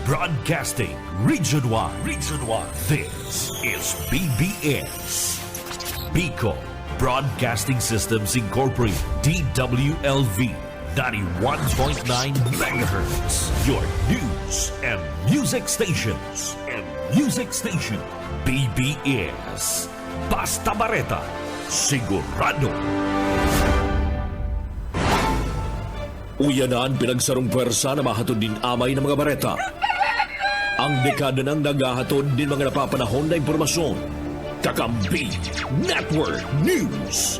Broadcasting Region 1. Region 1. This is BBS. Bicol Broadcasting Systems Incorporated. DWLV. 91.9 megahertz. Your news and music stations. BBS. Basta Bareta. Sigurado. Uyanan pinagsarong pwersa na mahatod din amay ng mga bareta. Ang dekada ng nagahatod din mga napapanahon na impormasyon. Kakampi Network News.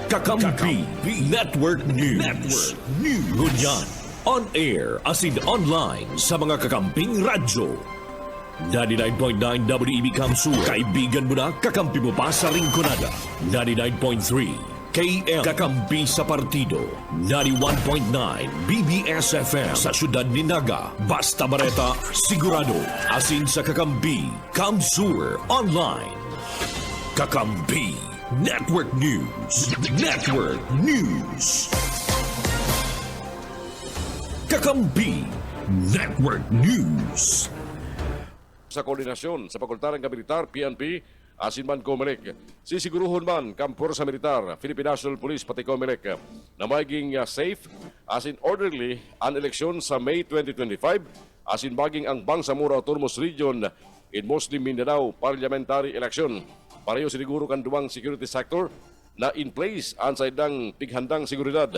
Kakampi Network News. Ngunyan, on air as in online sa mga kakamping radyo. 99.9 WEB Kamsur. Kaibigan mo na, kakampi mo pa sa Ringkonada. 99.3 KM Kakampi sa Partido. 91.9 BBS FM sa Syudad ni Naga. Basta Bareta, sigurado. Asin sa Kakampi, Kamsur Online. Kakampi Network News. Kakampi Network News. Sa koordinasyon sa Pakultaran Militar, PNP, asin man Comelec, sisiguruhon man kampor sa militar, Philippine National Police pati Comelec, na maging safe, asin orderly ang eleksyon sa May 2025, asin maging ang Bangsamoro Autonomous Region in Muslim Mindanao Parliamentary Election. Pareho siniguro kan duwang security sector na in place ansay dang tighandang seguridad.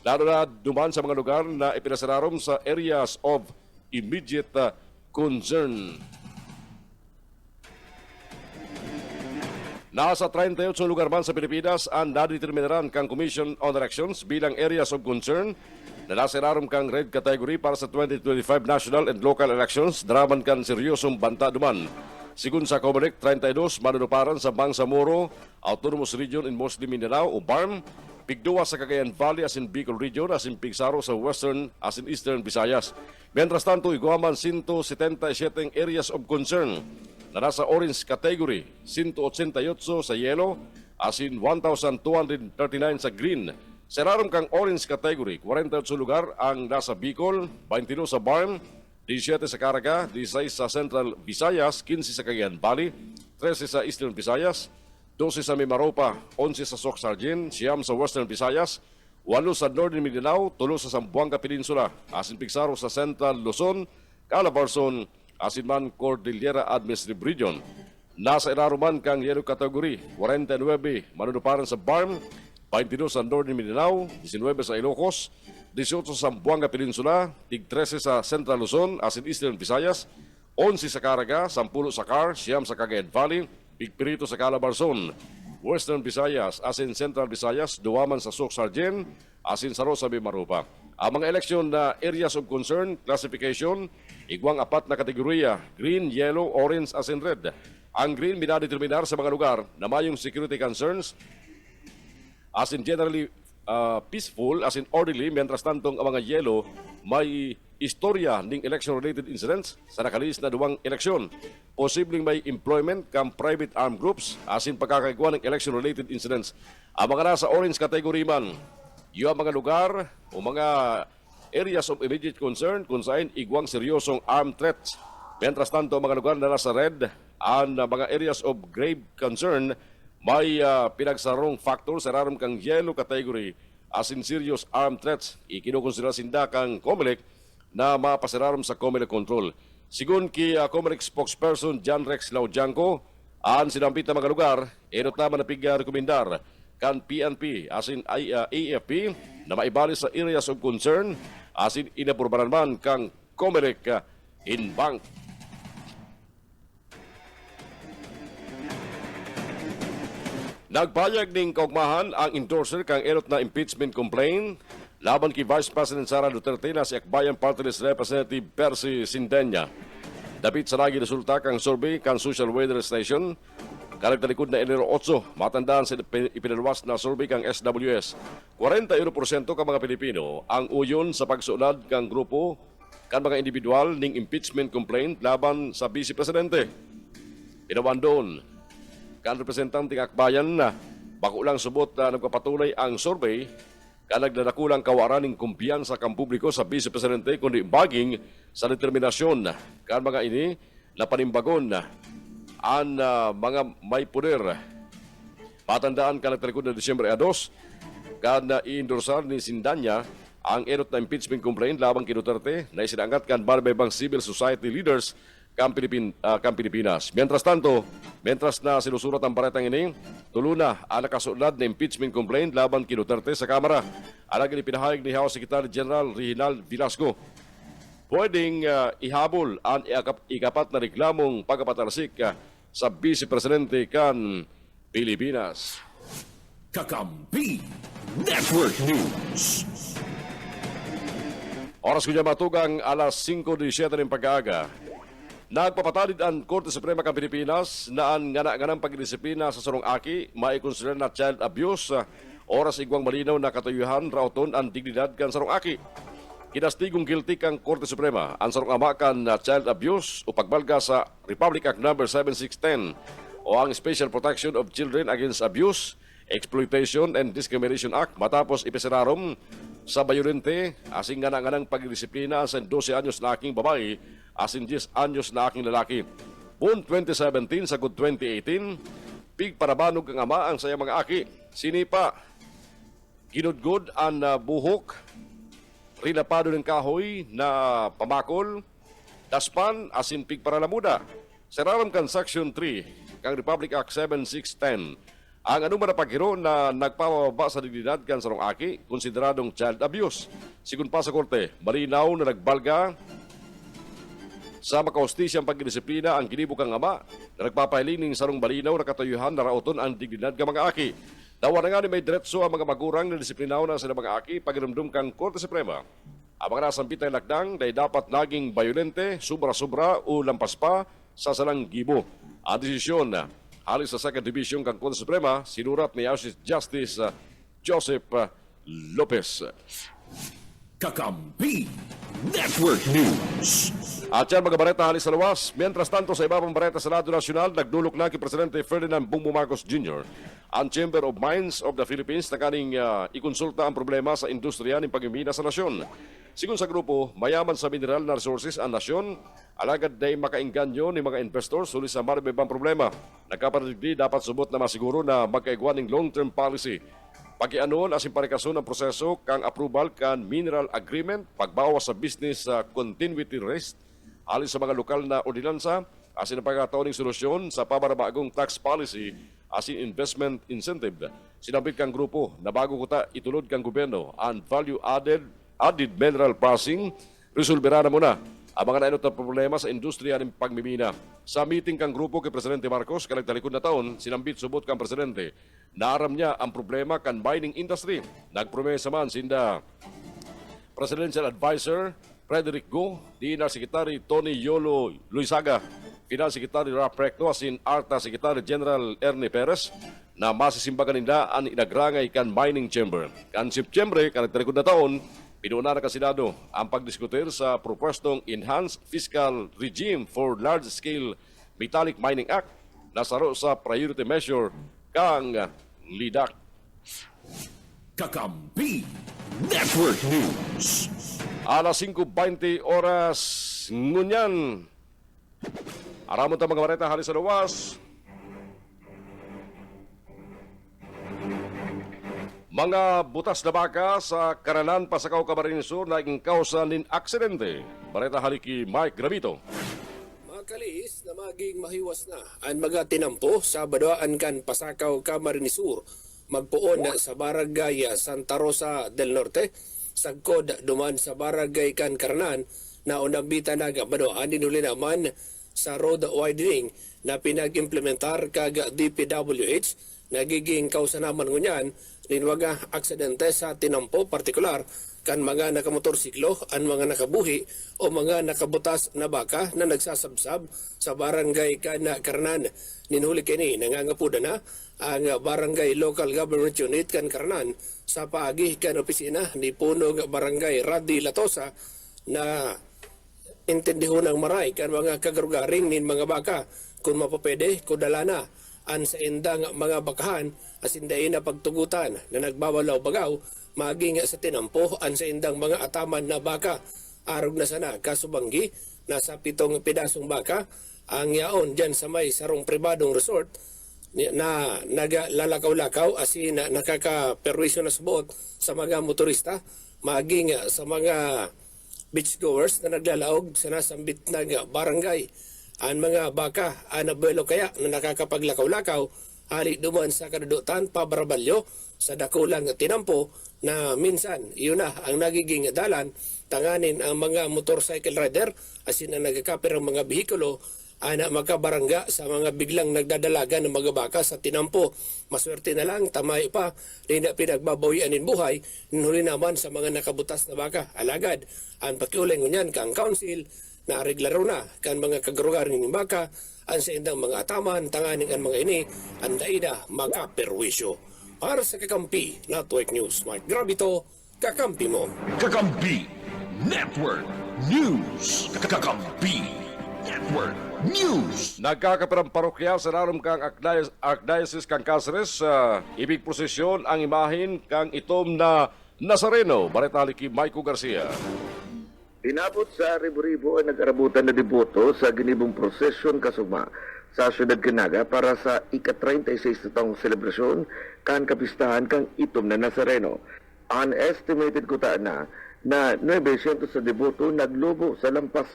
Lalo na duman sa mga lugar na ipinasararom sa areas of immediate concern. Nasa 38 lugar man sa Pilipinas ang nadeterminaran kang Commission on Elections bilang areas of concern na nasirarom kang red category para sa 2025 national and local elections. Daraman kan seryosong banta duman. Sigun sa Comelec, 32 manunuparan sa Bangsamoro Autonomous Region in Muslim Mindanao o BARM, pigduwa sa Cagayan Valley as in Bicol Region as in Pigsaro sa Western as in Eastern Visayas. Mientras tanto, iguaman 177 areas of concern na nasa orange category, 188 sa yellow, as in 1,239 sa green. Serarom kang orange category, 48 lugar ang nasa Bicol, 22 sa BARM, 17 sa Caraga, 16 sa Central Visayas, 15 sa Cagayan Valley, 13 sa Eastern Visayas, 12 sa Mimaropa, 11 sa Soc-Sargin, 9 sa Western Visayas, 8 sa Northern Mindanao, 3 sa Zamboanga Peninsula, as in Pigsaro sa Central Luzon, Calabarzon, asin man Cordillera Administrative Region. Nasa Iraruman kang yellow category, 49 manunuparan sa BARM, 22 sa Northern Mindanao, 19 sa Ilocos, 18 sa Zamboanga Peninsula, 13 sa Central Luzon, asin Eastern Visayas, 11 sa Caraga, 10 sa Car, 9 sa Cagayan Valley, Pigpirito sa Calabarzon, Western Visayas, asin Central Visayas, duwaman sa Soc-Sargin, asin sa Rosa Mimaropa. Ang mga eleksyon na areas of concern, classification, igwang apat na kategorya, green, yellow, orange, as in red. Ang green minadeterminar sa mga lugar na mayong security concerns, as in generally peaceful, as in orderly, mientras tantong ang mga yellow may istorya ng election-related incidents sa nakalis na duwang eleksyon. Posibleng may employment kam private armed groups, as in pagkakaigwa ng election-related incidents. Ang mga nasa orange category man, yung mga lugar o mga areas of immediate concern kung saan igwang seryosong armed threats. Mientras tanto, mga lugar na nasa red, ang mga areas of grave concern, may pinagsarong factor sa raram kang yellow category as in serious armed threats. Ikinukonsidera sinda kang Comelec na mapasiraram sa Comelec control. Sigun ki Comelec spokesperson John Rex Laudianco, ang sinampit na mga lugar, enot naman na pig-rekomendar kan PNP as in AFP na maibali sa areas of concern as in inapurbaran man kang Comelec in bank. Nagpayag ning kaugmahan ang endorser kang enot na impeachment complaint laban kay Vice President Sara Duterte na si Akbayan Party List Representative Percy Sindenya. Dapit sa naging resulta kang survey kang Social Weather Station, karagtalikod na Enero 8, matandaan sa ipinalwas na survey kang SWS. 41% ka mga Pilipino ang uyon sa pagsulad kang grupo kan mga individual ning impeachment complaint laban sa Vice Presidente. Pinawan doon kan representante ng Akbayan na bako lang subot na nagpapatuloy ang survey kanag nadakulang kawaran ng kumpiyansa kang publiko sa Vice Presidente kundi baging sa determinasyon kan mga ini na panimbagon ang mga may puder. Patandaan ka nagtalikod na Disyembre 2 kan i-endorsan ni Sindanya ang enot na impeachment complaint labang kay Duterte na isinangat kan barbebang civil society leaders kang Pilipinas. Mientras na sinusurat ang baretang ini, tulo na ang nakasulad na impeachment complaint laban kay Duterte sa Kamara. Alagin ipinahayag ni House Secretary General Reginald Velasco. Pwedeng ihabol ang ikapat na reklamong pagkapatalsik sa Vice Presidente kan Pilipinas. Kakampi Network News. Oras ko niya matugang alas 5:17 ng pag-aaga. Nagpapatalid ang Korte Suprema ng Pilipinas na ang ganang pagdisiplina sa sarong aki maikonsider na child abuse. Oras igwang malinaw na katuyuhan rauton ang dignidad kan sarong aki. Kinastigong guilty kang Korte Suprema ang sarong ama kan child abuse o pagbalga sa Republic Act No. 7610 o ang Special Protection of Children Against Abuse, Exploitation and Discrimination Act matapos ipeserarom sa bayolente asing ganang pagdisiplina sa 12 anyos na aking babae asin 10 anyos na aking lalaki. Poon 2017 sa good 2018, pigparabanog ang ama ang sayang mga aki. Sinipa, ginudgod ang buhok, rinapado ng kahoy na pamakol, daspan asin pigparalamuda. Seraram kan Section 3 kang Republic Act 7610. Ang anuman na paghiro na nagpapababa sa dignidad kan sarong aki, konsideradong child abuse. Sigun pa sa korte, malinaw na nagbalga sa makahustisiyang pagdisiplina ang kinibukang ama na nagpapahiling ng sarong malinaw na katayuhan na rauton ang dignidad ng mga aki. Dawa na nga ni may diretso ang mga magurang na disiplinaw na sila mga aki pagdumdum kang Korte Suprema. Ang mga nasampit na lakdang dahil dapat naging bayolente, sobra-sobra o lampas pa sa salang gibo. Ang desisyon alis sa Second Division kang Korte Suprema, sinurat ni Justice Joseph Lopez. Kakampi Network News. At yan mga bareta halis sa luwas. Mientras tanto sa ibang bareta sa Senado Nacional, nagdulok na kay Presidente Ferdinand Bongbong Marcos Jr. ang Chamber of Mines of the Philippines na kaning ikonsulta ang problema sa industriya ng pagmimina sa nasyon. Sigun sa grupo, mayaman sa mineral na resources ang nasyon, alagad day makainganyo ni mga investors sulis sa maribibang problema. Nagkapaligdi dapat subot na masiguro na magkaigwan ng long-term policy. Pag-ianon asin parekason ang proseso kang approval kan mineral agreement, pagbawas sa business continuity risk, alis sa mga lokal na ordinansa, asin ang pagkatawang solusyon sa pabarabagong tax policy, asin investment incentive. Sinabit kang grupo na bago kuta itulod kang gobyerno ang value-added mineral processing, resolverá na muna ang mga nainot na problema sa industriya ng pagmimina. Sa meeting kang grupo kay Presidente Marcos, kalagtalikod na taon, sinambit subot kang Presidente, naaram niya ang problema kan mining industry. Nagpromesa man sinda Presidential Advisor Frederick Go, Dinar Secretary Tony Yolo Luisaga, Finance Secretary Rap Recto, asin Arta Secretary General Ernie Perez, na masisimbagan nila ang inagrangay kan mining chamber. Kan September, kalagtalikod na taon, pinuna na Senado ang pagdiskutir sa propostong Enhanced Fiscal Regime for Large-Scale Metallic Mining Act na saro sa priority measure kang LIDAC. Kakampi Network News. Alas 5:20 oras ngunyan. Aramon ta mga bareta halis sa luwas. Mga butas na baka sa Karanan, Pasakaw, Camarines Sur na naging kausa nin aksidente. Bareta haliki Mike Gravito. Mga kalis na maging mahiwas na ang mga tinampo sa Badoan kan Pasakaw, Camarines Sur magpuon na sa Barangay Santa Rosa del Norte sagkod duman sa Barangay kan Karanan na unambita na Badoan dinuli naman sa road widening na pinag-implementar kag DPWH nagiging kausa naman ngunyan linwaga aksidente sa tinampo partikular kan mga nakamotorsiklo, ang mga nakabuhi o mga nakabutas na baka na nagsasabsab sa barangay kana Karanan. Ninhuli kini nangangapuda na ang barangay local government unit kan Karanan sa paagi kan opisina ni Punog Barangay Radi Latosa na intindihon ng maray kan mga kagarugaring nin mga baka kung mapapede kudala na an sa indang mga bakahan asindain na pagtugutan na nagbawalaw bagaw maging sa tinampo an sa indang mga ataman na baka arog na sana kasubanggi nasa 7 pidasong baka ang yaon dyan sa may sarong pribadong resort na naglalakaw-lakaw asin na nakakaperwisyo na subuot sa mga motorista maging sa mga beachgoers na naglalaog sa nasambit na barangay. Ang mga baka anabuelo kaya na nakakapaglakaw-lakaw hali duman sa kadudutan pabarabalyo sa dakulang tinampo na minsan yun na ang nagiging dalan tanganin ang mga motorcycle rider asin ang nagkakapir ang mga behikulo ana makabarangga sa mga biglang nagdadalaga ng mga baka sa tinampo. Maswerte na lang, tamay pa, rin na pinagbabawian in buhay, nuli naman sa mga nakabutas na baka. Alagad, ang pakiulay ngunyan kang council, na reglaro na kan mga kagarugarin ng baka, ang sa indang mga ataman, tanganing ang mga ini, ang daida makaperwisyo. Para sa Kakampi Network News, Mike Grabito, Kakampi mo. Kakampi Network News. Kakampi Network News. Nagkakapirang parokya sa narom kang Archdiocese kang Cáceres, ibig prosesyon ang imahin kang itom na Nazareno. Baretali kay Maiko Garcia. Inabot sa ribo-ribo ang nag-arabutan na deboto sa ginibong prosesyon kasugma sa siyudad Canaga para sa ika-36 na taong selebrasyon kan kapistahan kang itom na Nazareno. Unestimated kutaan na 900 sa deboto naglubo sa lampas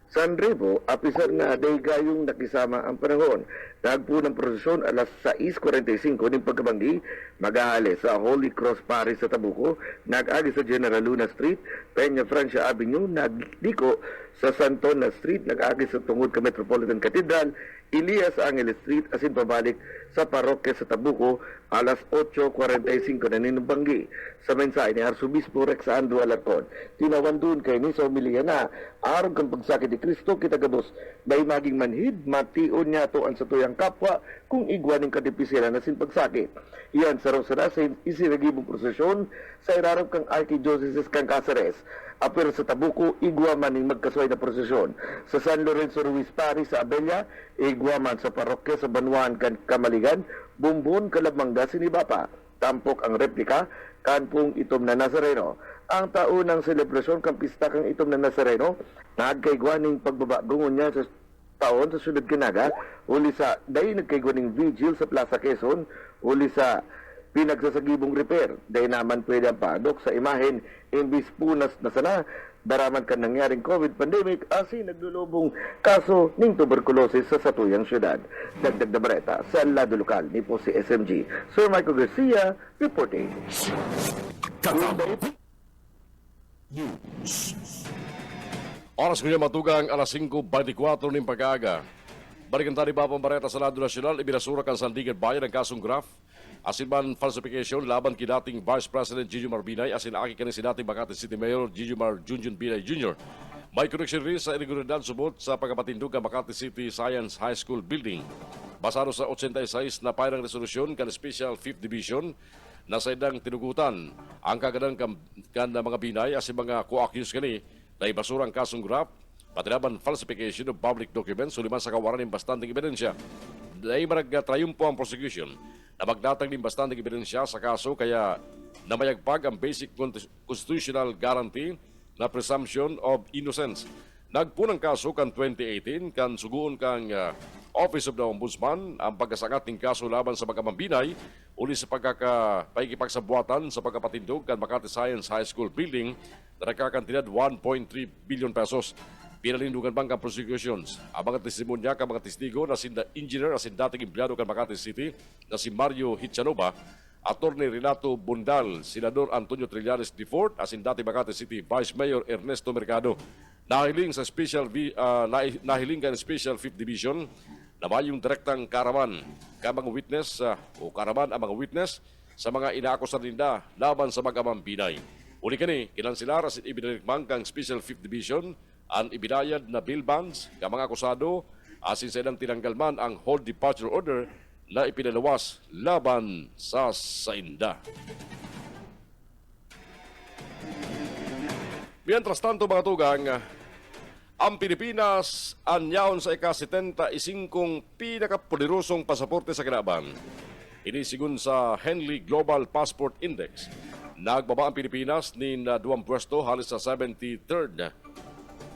Sanribo, apisar nga day gayong nakisama ang panahon. Tagpo ng prosesyon alas 6:45 ng pagkabanggi, mag-aali sa Holy Cross Parish sa Tabuco, nag-agi sa General Luna Street, Peña Francia Avenue, nagliko sa Santona Street, nag-agi sa tungod ka Metropolitan Cathedral, Elias Angeles Street, asin pabalik sa parokya sa Tabuco, alas 8:45 na ninubanggi. Sa mensahe ni Arsobispo Rex Andrew Alarcon, tinawan doon kay ni sa umiliya na, arog kang pagsakit ni Kristo, kita gabos, bay maging manhid, mation niya to ang sa tuyang kapwa, kung igwaning kadipisilan na sin pagsakit. Iyan sa Rosana sa isinagibong prosesyon sa irarap kang Archdiocese kang Cáceres. Apir sa Tabuco, igwa man ng magkasway na prosesyon. Sa San Lorenzo Ruiz Parish sa Abella, igwa man sa parokya sa Banuan kan Kamaligan, Bumbon, Kalabmanga, Sinibapa. Tampok ang replika, kanpong itom na Nazareno. Ang taunang selebrasyon kang pista kang itom na Nazareno, nagkaigwaning pagbabagungon niya sa taon sa Siyudad Canaga, uli sa dahi nagkaigwaning vigil sa Plaza Quezon, uli sa pinagsasagibong repair. Dahil naman pwede ang padok sa imahen, imbis punas na sana, daraman ka nangyaring COVID pandemic, asin naglulubong kaso ng tuberculosis sa satuyang syudad. Dagdag na bareta sa lado lokal ni po si SMG. Sir Michael Garcia, reporting. Kakampi News. Oras ko niya matugang alas 5:24 ng pag-aaga. Balikan tani ba pang bareta sa lado nasyonal, ibinasura kan Sandigan Bayan ang kasong graft. Asin man falsification laban kay dating Vice President Gigi Marbinay, asin aki kanin si dating Makati City Mayor Gigi Junjun Binay Jr. May connection rin sa irregularidad subot sa pagkapatindog ng Makati City Science High School Building. Basado sa 86 na pairang resolusyon kan Special 5th Division na sa idang tinugutan ang kagadan kan na mga Binay asin mga co-accused kani na ibasurang kasong graft, patinaban falsification of public documents, suliman sa kawaran ng bastanteng ebidensya. Dahil marag-triumpo ang prosecution na magdatang ng bastanteng ebidensya sa kaso kaya namayagpag ang basic constitutional guarantee na presumption of innocence. Nagpunang kaso kan 2018 kan suguon kang Office of the Ombudsman ang pagkasangat ng kaso laban sa mga Mambinay uli sa pagkakapagkipagsabuatan sa pagkapatindog kan Makati Science High School Building na nakakantidad 1.3 billion pesos. Pinalindugan bang ang prosecutions. Ang mga testimonya ka mga testigo na si engineer na si dating empleyado kan Makati City na si Mario Hitchanova, Attorney Renato Bundal, Senador Antonio Trillanes IV, asin dating Makati City Vice Mayor Ernesto Mercado. Nahiling sa nahiling kan Special 5th Division na mayong direktang karaman ka mga witness o karaman ang mga witness sa mga inaakusan nila laban sa mga Mambinay. Uli kani, kinansilar asin ibinirikmang kang Special 5th Division ang ibinayad na bill bonds ka mga akusado asin sa ilang tinanggalman ang hold departure order na ipinalawas laban sa Sainda. Mientras tanto mga tugang, ang Pilipinas anyaon sa ika-75 pinakapoderosong pasaporte sa kinaban. Ini sigun sa Henley Global Passport Index. Nagbaba ang Pilipinas ni duwang pwesto halos sa 73rd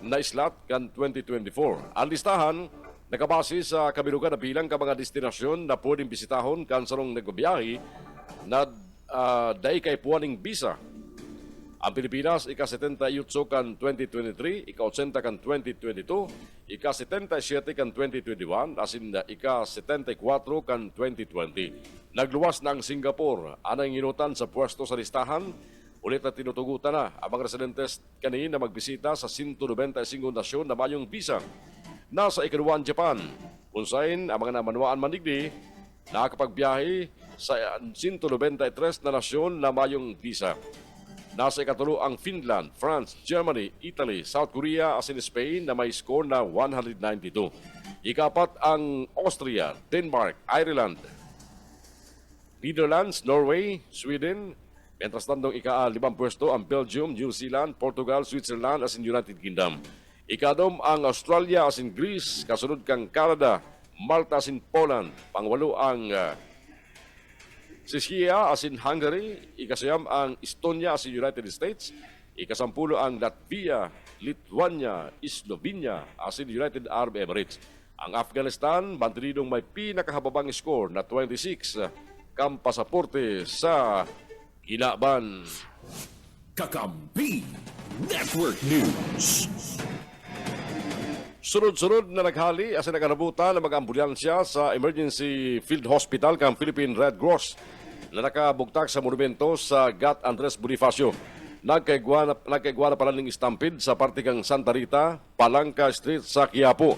na slot kan 2024. Ang listahan nakabase sa kabilugan na bilang ka mga destinasyon na pwedeng bisitahon kan sarong nagbiyahe na dahi kay puwaning visa. Ang Pilipinas, ika-78 kan 2023, ika-80 kan 2022, ika-77 kan 2021, asin ika-74 kan 2020. Nagluwas na ang Singapore, anang inutan sa pwesto sa listahan, ulit na tinutugutan na ang mga residentes kanina na magbisita sa 195 nasyon na mayong visa. Nasa ikaduan Japan, kung saan ang mga namanwaan manigdi, nakakapagbiyahe sa 193 na nasyon na mayong visa. Nasa ikatulo ang Finland, France, Germany, Italy, South Korea asin Spain na may score na 192. Ikapat ang Austria, Denmark, Ireland, Netherlands, Norway, Sweden. Mientras tandong ika-5 pwesto ang Belgium, New Zealand, Portugal, Switzerland asin United Kingdom. Ikadom ang Australia asin Greece, kasunod kang Canada, Malta asin Poland. Pangwalo ang Czechia asin Hungary, ikasiyam ang Estonia asin United States, ikasampulo ang Latvia, Lithuania, Slovenia asin United Arab Emirates. Ang Afghanistan, mantinidong may pinakahababang score na 26 kang pasaporte sa Kilaban. Kakampi Network News. Sunod-sunod na naghali asin naganabutan ng mga ambulansya sa Emergency Field Hospital kang Philippine Red Cross na nakabugtak sa monumento sa Gat Andres Bonifacio. Nagkaigwa na pala ng stampede sa parte kang Santa Rita, Palangka Street sa Quiapo.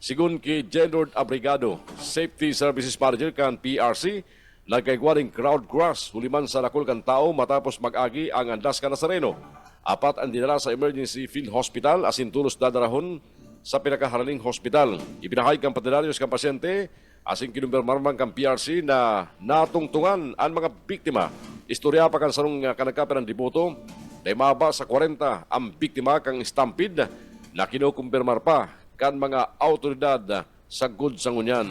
Sigun kay Jenord Abrigado, Safety Services Manager kan PRC, nagkaigwa ring crowd crush huliman sa lakol kan tao matapos mag-agi ang Andas ka Nazareno. Apat ang dinala sa Emergency Field Hospital asin tulos dadarahon sa pinakaharaling hospital. Ibinahay kang patilaryos kang pasyente, asing kinumpirmarman kang PRC na natungtungan ang mga biktima. Istorya pa kang sarong kanagkapan ng diboto, na maba sa 40 ang biktima kang stampede na kinukumpirmar pa kan mga autoridad sa Gudsangunyan.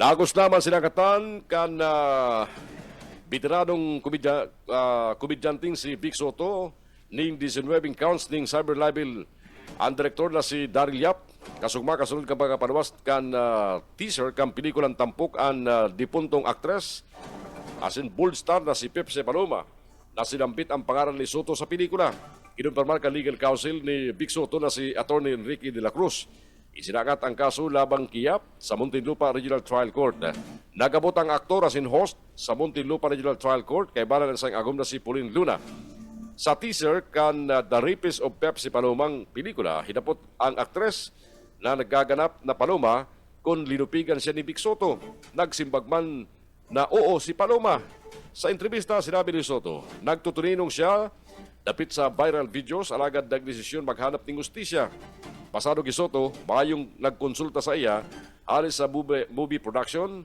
Nagos naman sinakatan kan veteranong komedyanting si Vic Soto ning 19 counts ning cyber libel ang direktor na si Daryl Yap kasugma kasunod ka mga panawas kan teaser kan pelikulang tampok ang dipuntong aktres asin bold star na si Pepsi Paloma na sinampit ang pangalan ni Soto sa pelikula. Kinumpirmar kan legal counsel ni Vic Soto na si Attorney Enrique de la Cruz. Isinagat ang kaso labang Kiyap sa Muntinlupa Regional Trial Court. Nagabot ang aktor asin host sa Muntinlupa Regional Trial Court kay bala ng isang agom na si Pauline Luna. Sa teaser kan The Rapist of Pepsi Palomang pelikula, hinapot ang aktres na nagaganap na Paloma kung linupigan siya ni Vic Soto. Nagsimbagman na oo si Paloma. Sa entrevista, sinabi ni Soto, nagtutuninong siya dapit sa viral videos alagad nagdesisyon maghanap ng justisya. Pasado kay Soto, mayong nagkonsulta sa iya alis sa movie production.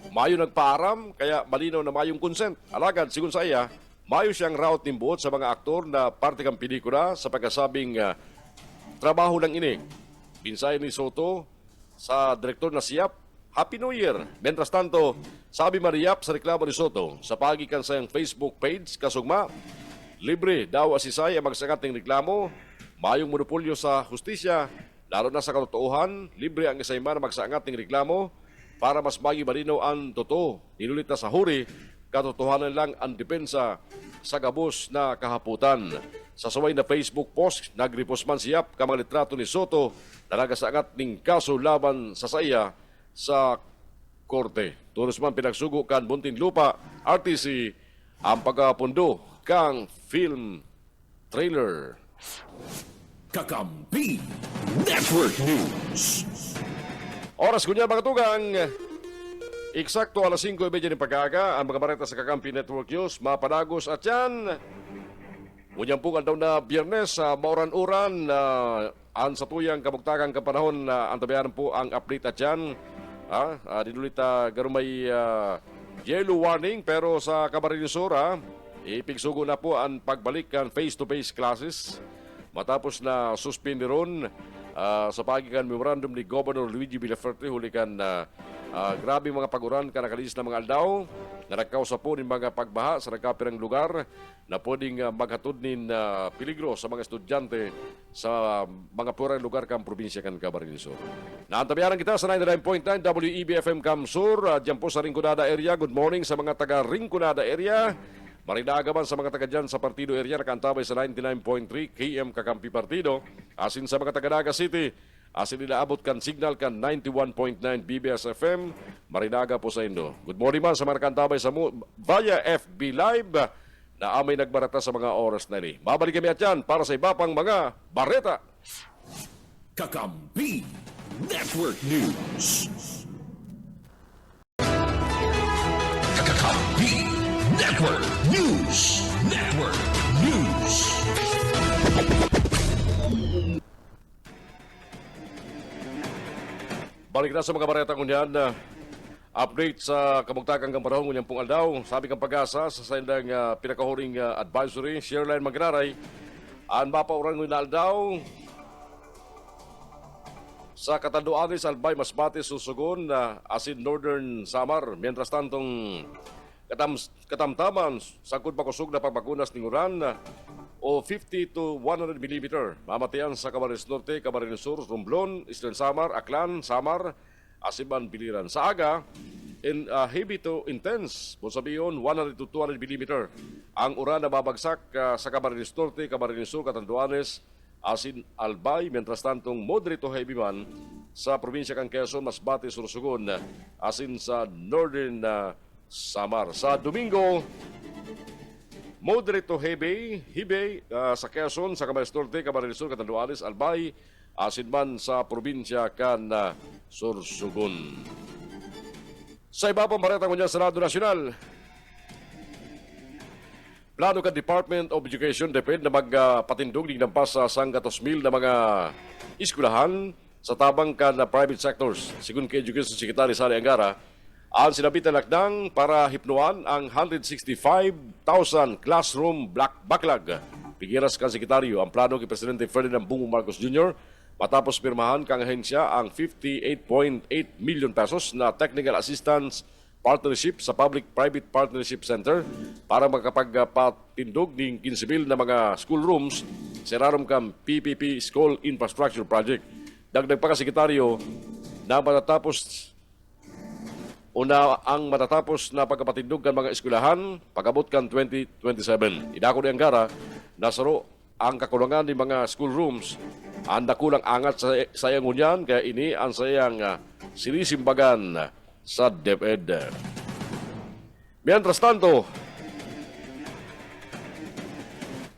Mayo nagpaaram, kaya malinaw na mayong consent. Alagad, sigun sa iya, mayo siyang route ng buot sa mga aktor na parte kang pelikula sa pagkasabing trabaho ng ining. Binsay ni Soto sa direktor na siyap, Happy New Year! Mientras tanto, sabi Mariap sa reklamo ni Soto sa pagikan sa iyang Facebook page, kasugma, libre daw asisay ang magsakat ng reklamo, mayong monopolyo sa hustisya, lalo na sa katotohan, libre ang isayman na magsaangat ng reklamo para mas magi marino ang totoo. Nilulit na sa huri, katotohanan lang ang depensa sa gabos na kahaputan. Sa saway na Facebook post, nag-repost man siyap kamang litrato ni Soto na nagasaangat ng kaso laban sa saya sa korte. Tulos man pinagsugo kan Muntinlupa RTC ang pagkapundo kang film trailer. Kakampi Network News. Oras kunya mga tugang. Eksakto alas 5:30 ng pag-aga ang mga bareta sa Kakampi Network News. Mapanagos at yan. Munyampungan daw na Biyernes sa mauran-uran ang sa tuyang kabugtagang kapanahon na antabayanan po ang update at yan. Dinulita garumay yellow warning pero sa Camarines Sur ipigsugo na po ang pagbalik kan face-to-face classes matapos na suspindi ron sa pagikan memorandum ni Governor Luigi Villaferte huli kan Grabe mga paguran ka nakalis na mga aldaw na nagkausa po ng mga pagbaha sa nagkapirang lugar na pwedeng maghatod nin peligro sa mga estudyante sa mga purang lugar kang probinsya kan Camarines Sur. Naantabayaran kita sa 99.9 WEB-FM Kamsur, dyan po sa Rinconada area. Good morning sa mga taga Rinconada area. Marinagaman sa mga taga dyan sa Partido area nakantabay sa 99.3 KM Kakampi Partido. Asin sa mga taga Naga City, asin nila abot kan signal kan 91.9 BBS FM. Marinaga po sa Indo. Good morning man sa mga nakantabay sa via FB Live na amay nagbarata sa mga oras na ini. Babalik kami at yan para sa iba pang mga bareta. Kakampi Network News. Kakampi Network News. Network News. Balik na sa mga bareta kunyan. Update sa kamugtakan kang panahon kunyan pong aldaw. Sabi kang pag-asa sa sandang pinakahuring advisory, Shareline Magnaray. Ang mapauran ng aldaw sa Katanduanes, Albay, Masbate, Susugon, asin Northern Samar. Mientras tantong katamtaman, sagkod pakusog na pagbakunas ng uran o 50 to 100 mm. Mamatayan sa Camarines Norte, Camarines Sur, Romblon, Eastern Samar, Aklan, Samar, Asiman, Biliran. Sa aga, in heavy to intense, kung sabihin 100 to 200 mm. Ang uran na babagsak sa Camarines Norte, Camarines Sur, Catanduanes, asin Albay, mientras tantong moderate to heavy man sa probinsya kang Quezon, Masbate, Sursugon, asin sa Northern Samar. Sa Domingo, moderate to heavy sa Quezon, sa Camarines Norte, Camarines Sur, Catanduanes, Albay, asin man sa probinsya kan Sursugon. Sa iba pang bareta ko sa Senado Nasyonal, plano ka Department of Education DepEd na magpatindog ng nampas sa sanggatos mil na mga iskulahan sa tabang kan na private sectors. Sigun kay Education Secretary Sally Angara, ang sinabit na lakdang para hipnuan ang 165,000 classroom backlog. Pigiras kan Sekretaryo ang plano kay Presidente Ferdinand Bongbong Marcos Jr. matapos pirmahan kang ahensya ang 58.8 million pesos na technical assistance partnership sa Public-Private Partnership Center para makapagpatindog ng 15,000 na mga school rooms sa rarom kang PPP School Infrastructure Project. Dagdag pa ka Sekretaryo na ang matatapos na pagkapatindog kan mga eskwelahan pagabot kan 2027. Idako ni Angara na saro ang kakulangan ng mga school rooms ang dakulang angat sa sayang unyan kaya ini ang sayang sinisimbagan sa DepEd. Mientras tanto,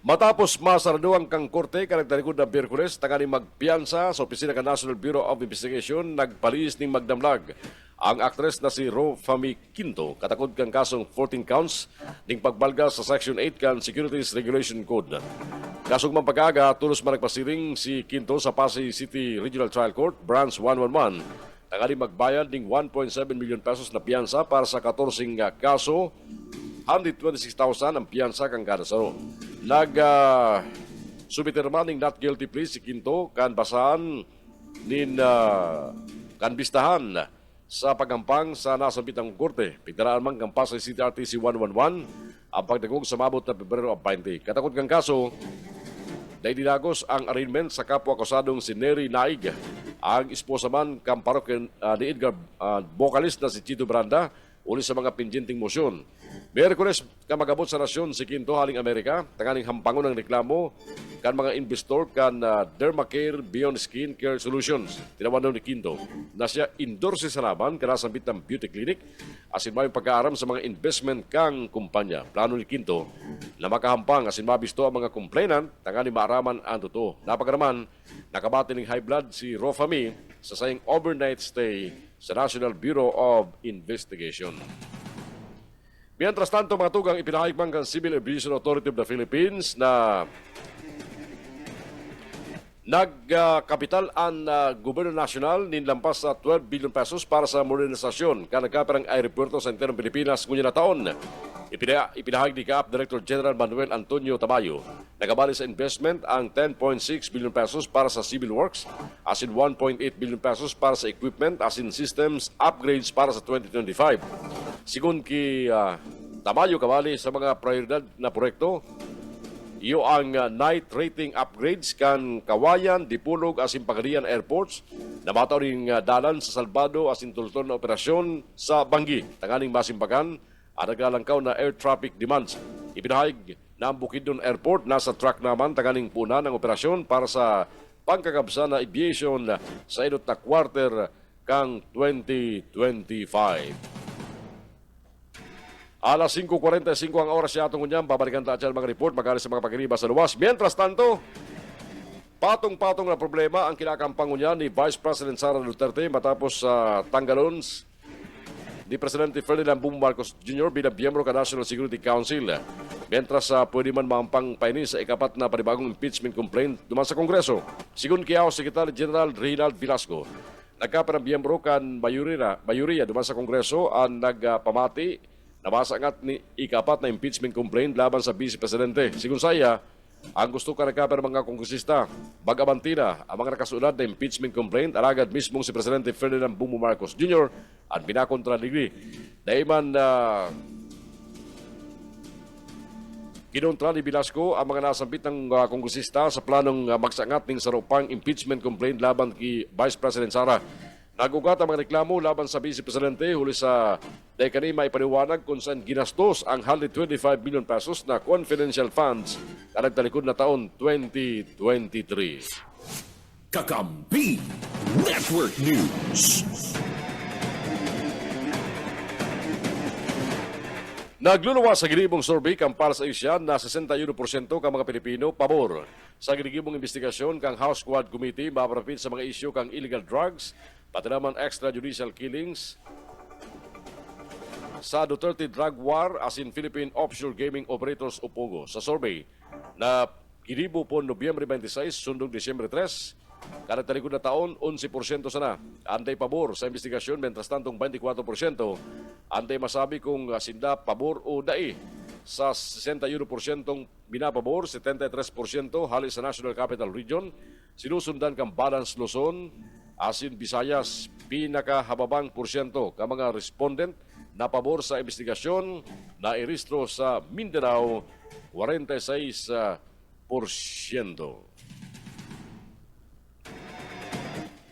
matapos masaraduang kang korte kanagtarikod na Biyerkules tangani magpiyansa sa opisina ng National Bureau of Investigation, nagpalis ning magdamlag ang aktres na si Rofami Quinto katakod kang kasong 14 counts ning pagbalga sa Section 8 kan Securities Regulation Code. Kasong mampag-aga, tulos man nagpasiring si Quinto sa Pasay City Regional Trial Court, Branch 111. Tangani magbayad ng 1.7 million pesos na piyansa para sa 14 kaso, 126,000 ang piyansa kang kada saro. Subitirman ng not guilty plea si Quinto kan basahan nin kan bistahan sa pagampang sa nasabitang korte. Pigdaraan man kang Pasay City RTC 111 ang pagdagog sa mabot na Pebrero of 20. Katakot kang kaso, naidinagos ang arraignment sa kapwa-akusadong si Nery Naig. Ang esposa man kang parokyan ni Edgar vocalist na si Chito Branda uli sa mga pinjinting motion. Miyerkules kamagabot sa nasyon si Quinto haling Amerika, tanganing hampangon ng reklamo kan mga investor kan Dermacare Beyond Skin Care Solutions. Tinawan ni Quinto na siya endorse sa laban kanasambit ng beauty clinic asin may pagkaaram sa mga investment kang kumpanya. Plano ni Quinto na makahampang asin mabisto ang mga complainant tangani maaraman ang totoo. Napagaraman, nakabati ng high blood si Rofami sa sayang overnight stay sa National Bureau of Investigation. Mientras tanto, mga tugang ipinahigman ng Civil Aviation Authority of the Philippines na nagkapital ang Gobyerno Nasyonal ninlampas sa 12 billion pesos para sa modernisasyon kanagkaperang aeropuerto sa interong Pilipinas ngunyan na taon. Ipinahag ni CAAP Director General Manuel Antonio Tamayo na kabali sa investment ang 10.6 billion pesos para sa civil works, as in 1.8 billion pesos para sa equipment, as in systems upgrades para sa 2025. Sigun ki Tamayo kabali sa mga prioridad na proyekto, iyo ang night rating upgrades kan Kawayan, Dipulog asin Pagadian airports na mataw ring dalan sa Salvado asin tulton na operasyon sa Bangi, tanganing Masimbagan, ang naglalangkaw na air traffic demands. Ipinahayag na ang Bukidnon Airport nasa track naman tanganing puna ng operasyon para sa pangkakabsa na aviation sa inot na quarter kang 2025. Alas 5:45 ang oras siya atong unyam. Babalikan tayo ang mga report magaling sa mga pagkiriba sa luwas. Mientras tanto, patong-patong na problema ang kinakampang unya ni Vice President Sara Duterte matapos tanggalon ni Presidente Ferdinand Bongbong Marcos Jr. bilang miyembro ka National Security Council. Mientras pwede man mahampang painin sa ikapat na panibagong impeachment complaint duman sa Kongreso. Sigun kiyaw Secretary General Reynald Velasco, nagkaparang miyembro kan mayuriya duman sa Kongreso ang nagpamati na masangat ni ikapat na impeachment complaint laban sa Vice Presidente. Sigun saya, ang gusto ka nagkaper mga kongresista, bagabantina ang mga nakasulat na impeachment complaint alagad mismong si Presidente Ferdinand Bongbong Marcos Jr. ang binakontradigri. Daiman kinontra ni Velasco ang mga nasambit ng kongresista sa planong magsangat ng sarupang impeachment complaint laban kay Vice President Sara. Nagugat ang mga reklamo laban sa Vice Presidente huli sa dahil kanina may paniwanag kung saan ginastos ang halit 25 billion pesos na confidential funds na nagtalikod na taon 2023. Kakampi Network News. Nagluluwas sa ginibong survey kang para sa Asia na 61% ka mga Pilipino pabor sa ginibong investigasyon kang House Squad Committee maparapit sa mga isyu kang illegal drugs, pati naman extrajudicial killings sa Duterte drug war as in Philippine Offshore Gaming Operators o POGO. Sa survey na ginibo po Nobyembre 26, sundong Disyembre 3, kada talikod na taon, 11% sana anday pabor sa investigasyon, mentras tantong 24% anday masabi kung sinda pabor o dai. Sa 61% binapabor, 73% halis sa National Capital Region, sinusundan kang Balance Luzon, asin Visayas, pinakahababang porsyento ka mga respondent na pabor sa investigasyon na iristro sa Mindanao, 46%.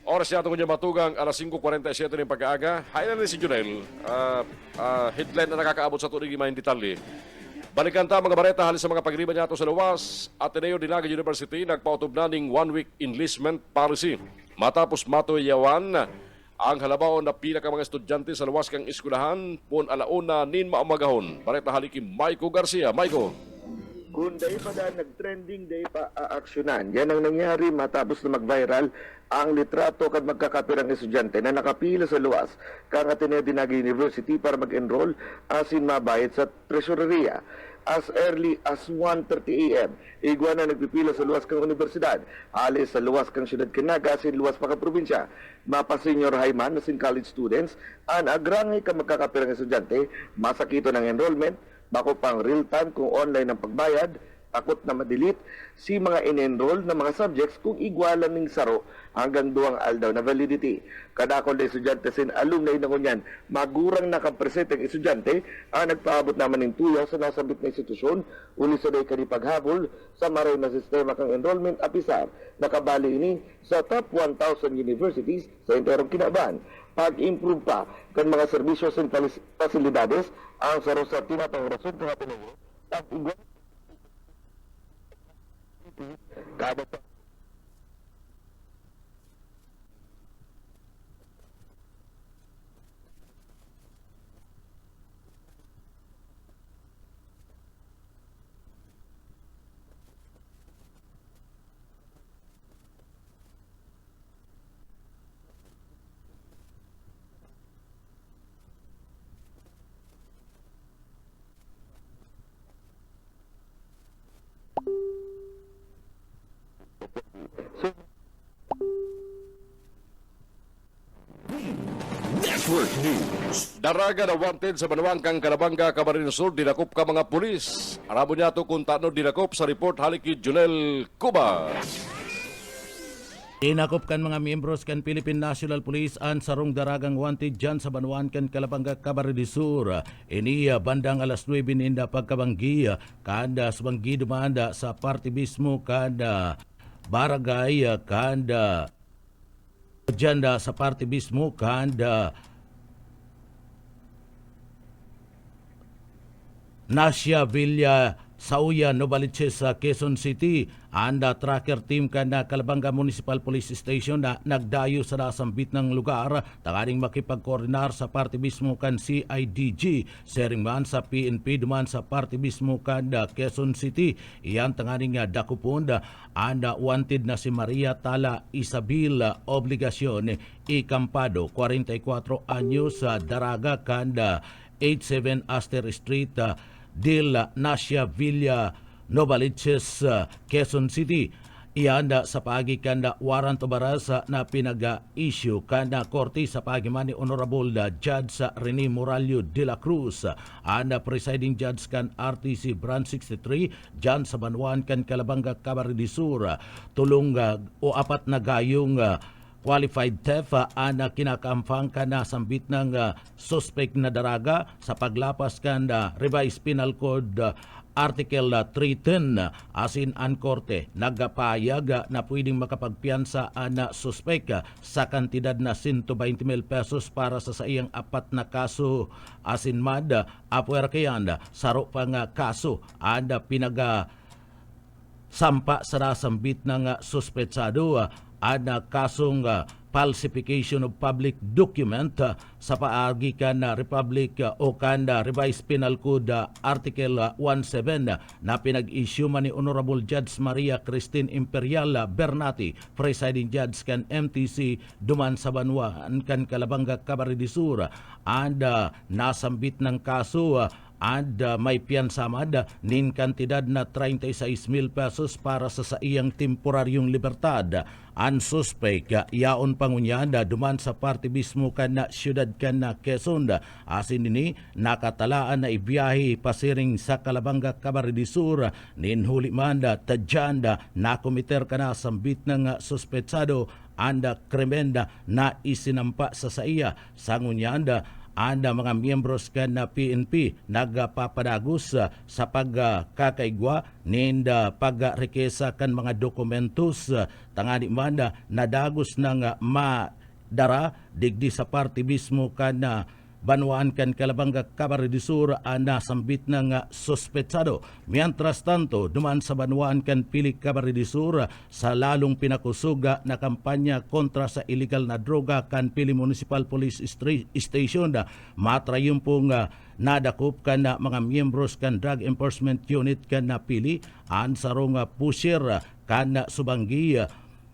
Oras siya itong matugang alas 5:47 ng pag-aaga. Hay na rin si Junel. Headline na nakakaabot sa tunig yung mga detalye. Balikan ta mga bareta halis sa mga pagriba niya sa luwas. Ateneo Dinaga University nagpautob na ng 1-week enlistment policy. Matapos matuyawan ang halabaw na pila ka mga estudyante sa luwas kang eskulahan pon alauna nin maamagahon. Bareta haliki Maiko Garcia. Maiko. Kung dahil pa dahil nag-trending, dahil pa aaksyonan. Yan ang nangyari matapos na mag-viral ang litrato kad magkakapirang estudyante na nakapila sa luwas kang Ateneo Dinaga University para mag-enroll asin mabayad sa tresoreria. As early as 1:30 a.m. Igwa na nagpipila sa luwas kang universidad. Alis sa luwas kang siyudad Kinaga asin luwas pa ka probinsya. Mapa senior high man asin college students an agrangay ka magkakapirang estudyante masakito ng enrollment bako pang real time kung online ang pagbayad, takot na madelete si mga in-enroll na mga subjects kung igwalan ng saro hanggang 2 aldaw na validity. Kadakon na estudyante sin alumni na kunyan, magurang nakapresent ang estudyante ang nagpaabot naman ng tuyaw sa nasabit na institusyon, uli sa day paghapol sa maray na sistema kang enrollment apisar. Nakabali ini sa top 1,000 universities sa enterong Kinaban. Pag-improve pa kan mga serbisyo sa pasilidades ang saro sa tinatawag rason ng Ateneo at igwa kada Network News. Daraga na wanted sa Banuang kang Calabanga, Camarines Sur, dinakop ka mga pulis. Arabo niya to kung tano dinakop sa report haliki Junel Cubas. Inakop kan mga miyembros kan Philippine National Police ang sarong daragang wanted dyan sa Banuan kan Calabanga, Camarines Sur. Iniya bandang alas 9 ninda pagkabanggi kanda subanggi dumanda sa party mismo kanda barangay kanda janda sa party mismo kanda Nasya Villa Sauya Novaliches sa Quezon City. Anda tracker team ka na Calabanga Municipal Police Station na nagdayo sa nasambit ng lugar. Tanganing makipagkoordinar sa party mismo kan CIDG. Sering man sa PNP duman sa party mismo kan Quezon City. Iyan tanganing dakupon anda wanted na si Maria Tala Isabel Obligacion Icampado, 44 anyos, Daraga kanda 87 Aster Street, Del Nasya Villa Novaliches, Quezon City. Ianda sa pagi kanda warrant of arrest na pinaga-issue kanda korte sa pagiman ni Honorable Judge Rene Moralio de la Cruz. Anda presiding judge kan RTC Branch 63 dyan sa Banuan kan Calabanga, Camarines Sur. Tulong o apat na gayong qualified theft ana kinakampang ka na sambit ng suspect na daraga sa paglapas kan revised penal code Article 310 asin ang korte nagapayag na pwedeng makapagpiyansa na suspect sa kantidad na 120,000 pesos para sa saiyang apat na kaso asin mad apuer kayan saro pang kaso ada pinaga sampa sa nasambit ng suspetsado ana kasong falsification of public document sa paagi kan Republic o kanda Revised Penal Code Article 17 na pinag-issue man ni Honorable Judge Maria Christine Imperial Bernati, presiding judge kan MTC duman sa Banuan kan Calabanga, Camarines Sur. Nasambit ng kaso may piyansamad nin kantidad na 36,000 pesos para sa iyang temporaryong libertad. Ang suspect yaon pangunyanda duman sa party mismo kan na siyudad kan na Quezon. Asin nini nakatalaan na ibiyahe pasiring sa Calabanga, Camarines Sur. Nin huli manda tadyanda na komiter ka na sambit ng suspetsado anda kremenda na isinampa sa iya. Sangunyanda anda mga miyembros kan na PNP nagpapadagos sa pagkakaigwa ninda pagrekesa kan mga dokumentos tangani manda nadagos ng madara digdi sa party mismo kan na Banuan kan Calabanga, Camarines Sur nasambit ng suspetsado. Mientras tanto, duman sa Banuan kan Pili, Camarines Sur sa lalong pinakusuga na kampanya kontra sa illegal na droga kan Pili Municipal Police Station matrayong pong nadakop kan mga miyembros kan Drug Enforcement Unit kan na Pili an sarong pusher kan subanggi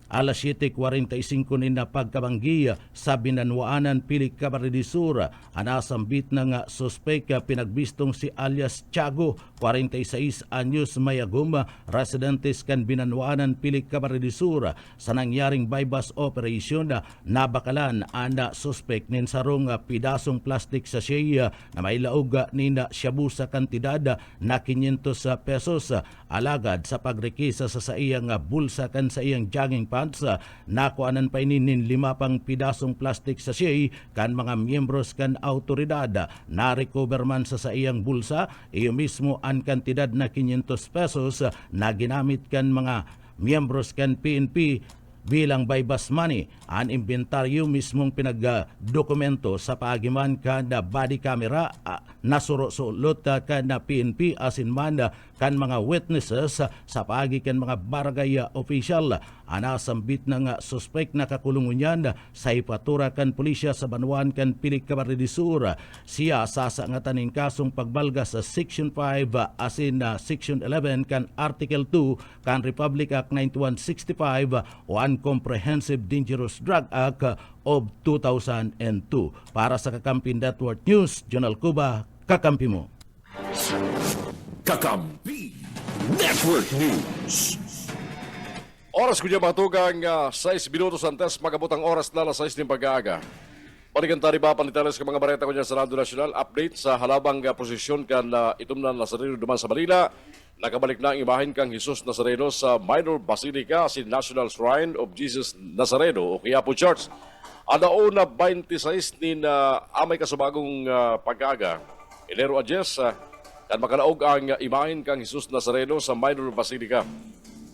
alas 7:45 na pagkabanggi sa Binanwaanan, Pili, Camarines Sur. Anasambit ng suspect pinagbistong si alias Tiago, 46 anyos, Mayagum, residentes kan Binanwaanan, Pili, Camarines Sur. Sa nangyaring bypass operation, nabakalan ang suspect nin sarong pidasong plastic sachet na may laog nina shabu sa kantidad na 500 pesos. Alagad sa pagrekisa sa iyang bulsa kan sa iyang jogging pants, nakuanan pa inin 5 pang pidasong plastic sachet kan mga miyembros kan autoridad. Na-recover man sa iyang bulsa iyo mismo ang kantidad na 500 pesos na ginamit kan mga miyembros kan PNP bilang bypass money. Ang inventaryo mismong pinagdokumento sa pagiman kan body camera nasuro-sulot kan PNP asin man kan mga witnesses sa paagi kan mga barangay official. Anasambit ng suspect na kakulungan yan sa ipatura kan pulisya sa Banuan kan Pili, Camarines Sur. Siya sasangatan ng kasong pagbalga sa Section 5 asin Section 11 kan Article 2 kan Republic Act 9165 o Comprehensive Dangerous Drug Act of 2002. Para sa Kakampi Network News, Jonal Cuba, kakampi mo. Kakampi Network News. Oras ko niya matugang 6 minutos antes magabot ang oras na alas 6 ng pag-aaga. Paligantari ba panitales ka mga bareta ko dyan sa Radyo Nacional? Update sa halabang posisyon kan itom na Nazareno duman sa Manila. Nakabalik na ang imahin kang Jesus Nazareno sa Minor Basilica si National Shrine of Jesus Nazareno o Quiapo Church. Adaon na 26 ni amay kasubagong pag-aga. Enero 10, kan makalaog ang imahin kang Jesus Nazareno sa Minor Basilica.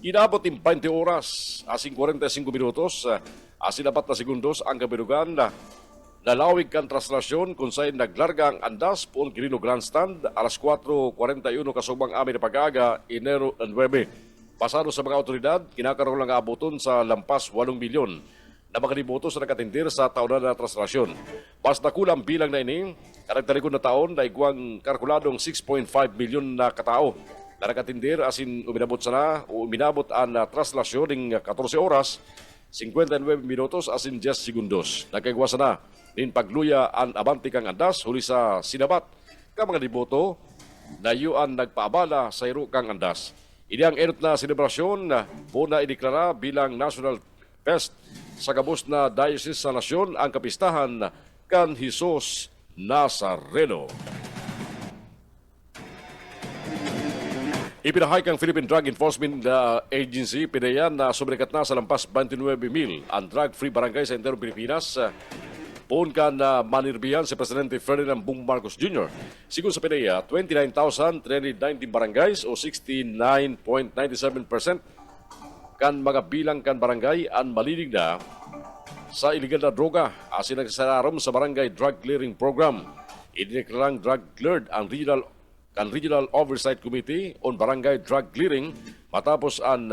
Inabot in 20 oras, asing 45 minutos, asin 4 na segundos ang kabilugan na nalawig kan traslasyon kung saan naglarga ang andas poon Quirino Grandstand alas 4:41 kasubang amin na pag-aga, Enero 9. Pasado sa mga otoridad, kinakaroon lang abuton sa lampas 8 milyon na mga liboto sa nakatindir sa taonan na traslasyon. Basta kulang bilang na ini, karagtarikon na taon na igwang kalkuladong 6.5 milyon na katao na nakatindir asin uminabot sana o uminabot ang traslasyon ng 14 oras, 59 minutos asin 10 segundos. Nagkaigwasa na nin pagluya ang abanti kang andas huli sa sinabat ka mga liboto na yuan nagpaabala sa iro kang andas. Ini ang erot na selebrasyon na po na ideklara bilang National Fest sa kabus na Diocese sa Nasyon ang kapistahan kan Jesus Nazareno. Ipinahay kang Philippine Drug Enforcement Agency PDEA na sumikat na sa lampas 29,000 ang drug-free barangay sa entero Pilipinas. Poon ka na manirbihan si Presidente Ferdinand Bongbong Marcos Jr. Sigun sa PDEA, 29,319 barangays o 69.97% kan mga bilang kan barangay ang malinig na sa iligal na droga asin nagsararom sa Barangay Drug Clearing Program. Idineklarang drug cleared ang Regional Oversight Committee on Barangay Drug Clearing matapos ang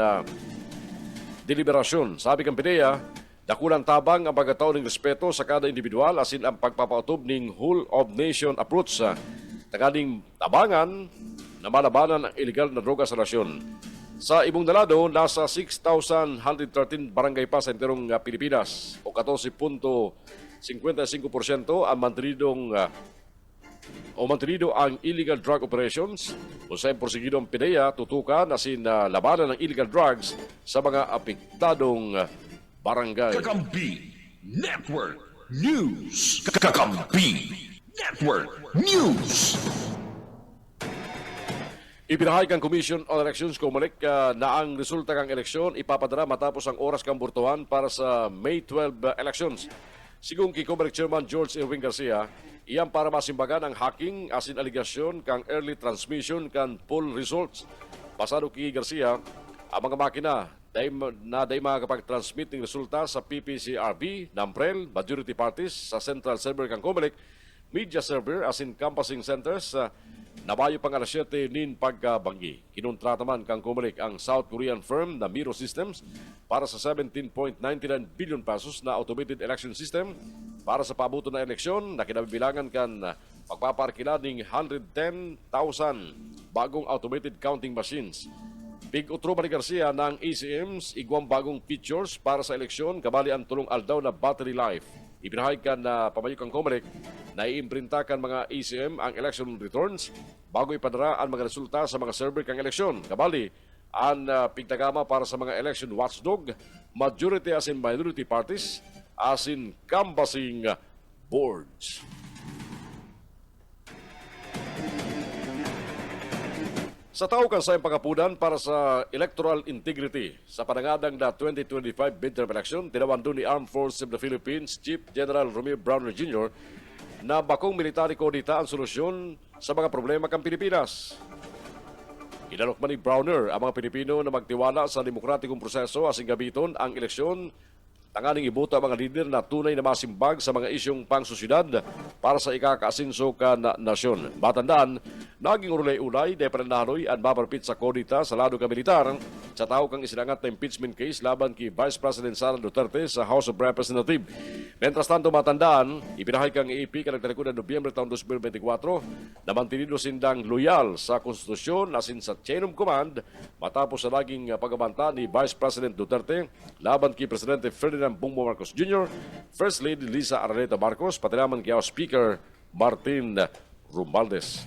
deliberasyon. Sabi kang PDEA, dakulang tabang ang pagkatao ng respeto sa kada individual asin ang pagpapautob ng whole of nation approach sa taganing tabangan na malabanan ang illegal na droga sa nasyon. Sa ibong dalado, nasa 6,113 barangay pa sa enterong Pilipinas o 14.55% ang mantenido ang illegal drug operations o sa porsigido ang PDEA tutukan asin labanan ng illegal drugs sa mga apektadong barangay. Kakampi Network News. Kakampi Network News. Ipinahay kang Commission on Elections Comelec na ang resulta kang eleksyon ipapadara matapos ang oras kang burtuhan para sa May 12 elections. Sigung kay Comelec Chairman George Irwin Garcia, iyan para masimbagan ang hacking asin aligasyon kang early transmission kan poll results. Pasado kay Garcia, ang mga makina dahil makakapag-transmit ng resulta sa PPCRB, NAMPREL, majority parties sa central server kang Comelec, media server asin canvassing centers nabayo pang alas 7 nin pagkabanggi. Kinontrata man kang Comelec ang South Korean firm na Miro Systems para sa 17.99 billion pesos na automated election system para sa pabuto na eleksyon na kinabibilangan kan pagpaparkila ng 110,000 bagong automated counting machines. Big utro ni Garcia ng ACMs, igwang bagong features para sa eleksyon, kabali ang tulong aldaw na battery life. Ipinahayag ka na pamayok ang Comelec na iimprintakan mga ACM ang election returns bago ipadara ang mga resulta sa mga server kang eleksyon. Kabali, ang pigtagama para sa mga election watchdog, majority asin minority parties, asin canvassing boards. Sa tao kan sa pagapunan para sa electoral integrity sa panangadang na 2025 midterm election, tinawando ni Armed Forces of the Philippines Chief General Romeo Browner Jr. na bakong military kodita ang solusyon sa mga problema kang Pilipinas. Inalok man ni Browner ang mga Pilipino na magtiwala sa demokratikong proseso asing gamiton ang eleksyon tanganing ibuto ang mga lider na tunay na masimbag sa mga isyong pangsusyedad para sa ikakaasinso ka na nasyon. Matandaan, naging ulay-ulay dahil pananahoy ang maparpit sa kodita sa lado ka militar sa tao kang isinangat na impeachment case laban kay Vice President Sara Duterte sa House of Representatives. Mientras tanto matandaan, ipinahay kang EAP ka nagtalikod ng Nobyembre taong 2024 na mantinido sindang loyal sa konstitusyon asin sa chain of command matapos sa laging pagabanta ni Vice President Duterte laban kay Presidente Ferdinand Bongbong Marcos Jr., First Lady Lisa Araneta Marcos, pati naman kay Speaker Martin Romualdez.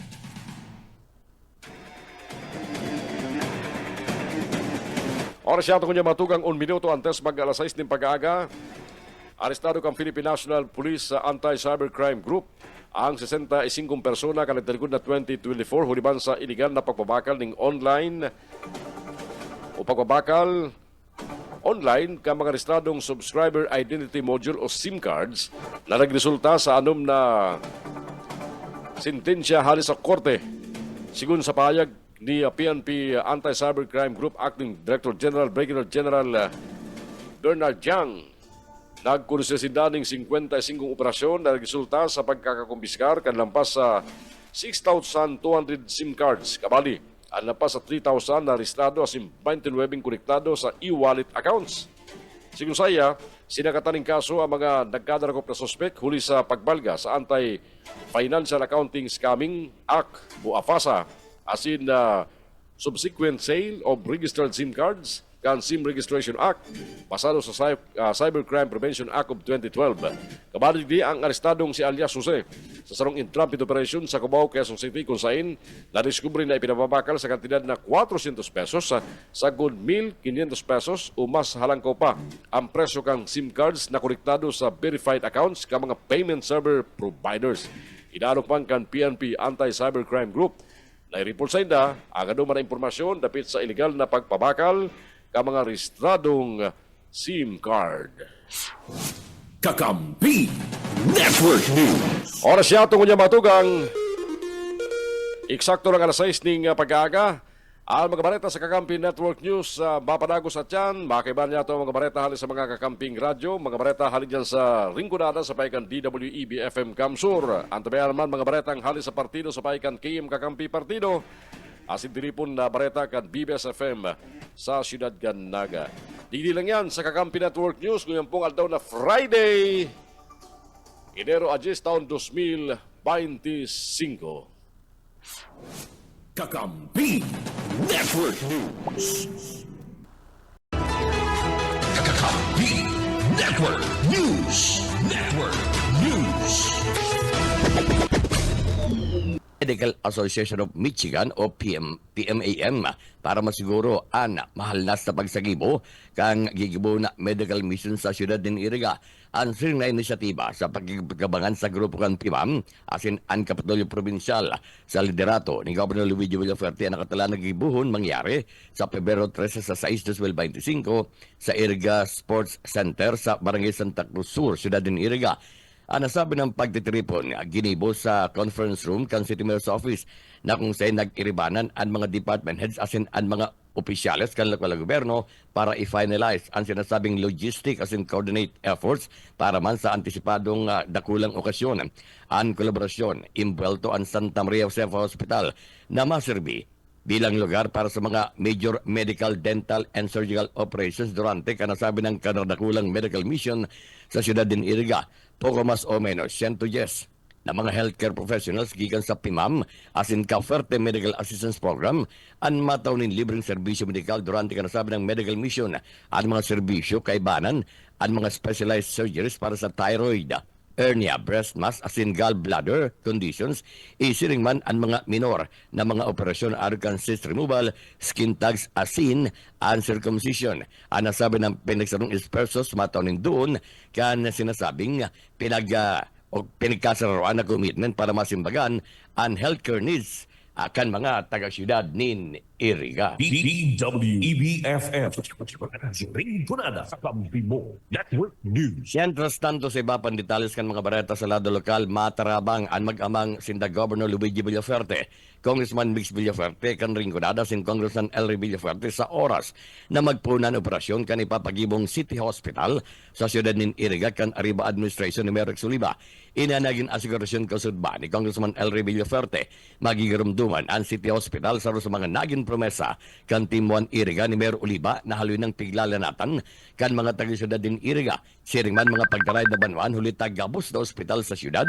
Oras siya ito kunya matugang 1 minuto antes mag alas 6 ng pag-aaga. Arestado kang Philippine National Police sa Anti-Cybercrime Group ang 65 persona ka nagtalikod na 2024 huliban sa iligal na pagbabakal ng online o pagbabakal online ka mga rehistradong Subscriber Identity Module o SIM cards na nagresulta sa anom na sentensya halis sa korte. Sigun sa pahayag ni PNP Anti-Cybercrime Group Acting Director General Brigadier General Bernard Jiang, nagkonsesinda ng 55 operasyon na nagresulta sa pagkakakumpiskar kanlampas sa 6,200 SIM cards. Kabali, ang lampas sa 3,000 na rehistrado asim 29 konektado sa e-wallet accounts. Sigun saya, sinakataning kaso ang mga nagkadarakop na sospek huli sa pagbalga sa Anti-Financial Accounting Scamming Act o AFASA asin subsequent sale of registered SIM cards kan SIM Registration Act pasado sa Cybercrime Prevention Act of 2012. Kabalig di ang arestadong si alias Jose sa sarong intrampid operation sa Cubao, Quezon City kung saan na-discovery na ipinababakal sa kantidad na 400 pesos sa good 1,500 pesos o mas halangkaw pa ang presyo kang SIM cards na konektado sa verified accounts ka mga payment server providers. Inaalok man kan PNP Anti-Cybercrime Group na i-report sa inda ang anuman na impormasyon dapit sa illegal na pagpabakal ka mga rehistradong SIM card. Kakampi Network News. Oras siya tungo niya matugang. Eksakto lang alas 6 ning pag-aaga. Ang mga bareta sa Kakampi Network News, mapadagos at yan. Makiban niya ito mga bareta halin sa mga kakamping radyo. Mga bareta halin dyan sa Ringkunada sa paikan DWEB FM Kamsur. Ang tabayan naman mga baretang halin sa partido sa paikan KM Kakampi Partido. Asin diripon na bareta kan BBS FM sa Siyudad Ganaga. Dili lang yan sa Kakampi Network News ngayon pong aldaw na Friday, Enero 10, taon 2025. Kakampi Network News. Kakampi Network News. Network News. Medical Association of Michigan o PMAM para masiguro ang mahal na sa pagsagibo kang gigibo na medical mission sa siyudad ng Iriga. Ang siring na inisyatiba sa pagkikabangan sa grupo kan PMAM asin ang Kapitolyo Provincial sa liderato ni Governor Luigi Villafuerte ang nakatala na gibuhon mangyari sa Pebrero 13 sa 6, 2025 sa Iriga Sports Center sa Barangay Santa Cruz Sur, siyudad ng Iriga. Ang nasabi ng pagtitripon, ginibo sa conference room kan City Mayor's Office na kung saan nag-iribanan ang mga department heads asin ang mga opisyales kan lokal na gobyerno para i-finalize ang sinasabing logistic asin coordinate efforts para man sa antisipadong dakulang okasyon. Ang kolaborasyon, imbuelto ang Santa Maria Josefa Hospital na maserbi bilang lugar para sa mga major medical, dental, and surgical operations durante kanasabi ng kanadakulang medical mission sa siyudad din Iriga. Poco mas o menos 110 na mga healthcare professionals gikan sa PIMAM asin ka-Fuerte Medical Assistance Program ang mataunin libreng serbisyo medikal durante kanasabi ng medical mission ang mga serbisyo kaibanan ang mga specialized surgeries para sa thyroid, hernia, breast mass, asin gallbladder conditions, isiring man ang mga minor na mga operasyon arukan cyst removal, skin tags, asin, and circumcision. Ang nasabi ng pinagsarong ispersos mataunin doon kan sinasabing pinagkasararoan na commitment para masimbagan ang healthcare needs akan mga taga-siyudad nin Iriga. DWEB-FM. Ringkunada sa Kakampi mo Network News. Mientras tanto sa iba pang detalles kan mga bareta sa lado lokal, matarabang ang mag-amang sinda Governor Luigi Villafuerte, Congressman Mix Villafuerte, kan Ringkunada sin Congressman Elry Villafuerte sa oras na magpunan operasyon kan ipapagibong City Hospital sa siyudad nin Iriga kan Arriba Administration ni Mayor Rex Oliva. Inanagin asigurasyon kasudba ni Congressman Elry Villafuerte magigirumduman ang City Hospital sa mga naging promesa kan Timuan Iriga ni Mayor Oliva na haloy ng piglalanatan kan mga taga-siyudad din Iriga. Siring man mga pagdaray na banwan huli tagabos na ospital sa siyudad,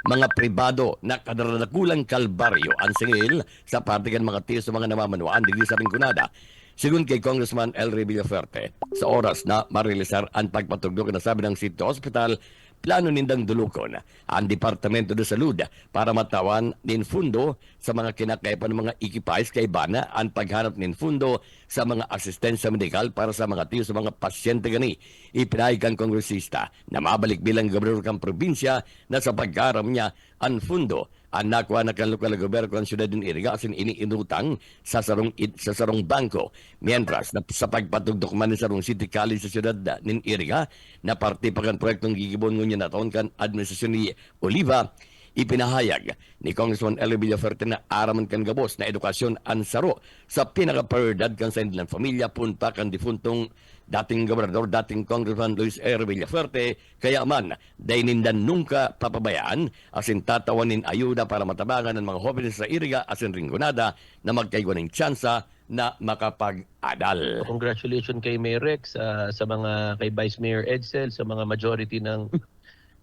mga pribado na kadaranakulang kalbaryo ang singil sa parte kan mga tiyo sa mga namamanwaan digdi sa Ringkunada. Sigun kay Congressman Elry Villafuerte, sa oras na marilisar ang pagpatugdog na sabi ng City Hospital, plano nindang dulukon ang Departamento de Salud para matawan nin fundo sa mga kinakaipan ng mga ikipais kay bana ang paghanap nin fundo sa mga asistensya medikal para sa mga tiyo sa mga pasyente gani. Ipinahig ang kongresista na mabalik bilang gobernador kang probinsya na sa pagkaram niya ang fundo ang nakuha na kan lokal na gobyerno ng siyudad ng Iriga asin iniinutang sa sarong bangko. Mientras na sa pagpatugdok man sa sarong City College sa siyudad ng Iriga na parte pa kan proyektong gigibon ngunyan na taon kan administrasyon ni Oliva, ipinahayag ni Congressman Elio Villaferte na araman kan gabos na edukasyon ang saro sa pinaka-prioridad kan sa indilang pamilya punta kan difuntong dating gobernador, dating Congressman Luis R. Villaferte, kaya man, dainindan nungka papabayaan, asin tatawanin ayuda para matabangan ng mga jóvenes sa Iriga asin Rinconada na magkaigwa ng tsansa na makapag-adal. Congratulations kay Mayor Rex, sa mga kay Vice Mayor Edsel, sa mga majority ng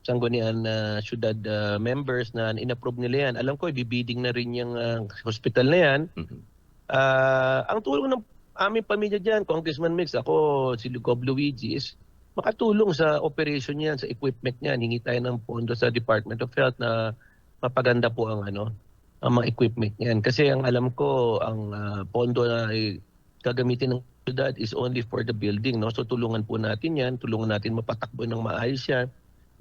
sanggunian syudad members na inapprove nila yan. Alam ko, ibibiding na rin yung hospital na yan. Ang tulong ng aming pamilya dyan, Congressman Mix, ako, si Gob Luigi, is makatulong sa operation niyan, sa equipment niyan. Hingi tayo ng pondo sa Department of Health na mapaganda po ang mga equipment niyan. Kasi ang alam ko, ang pondo na gagamitin ng syudad is only for the building. No? So tulungan po natin yan, tulungan natin mapatakbo ng maayos yan.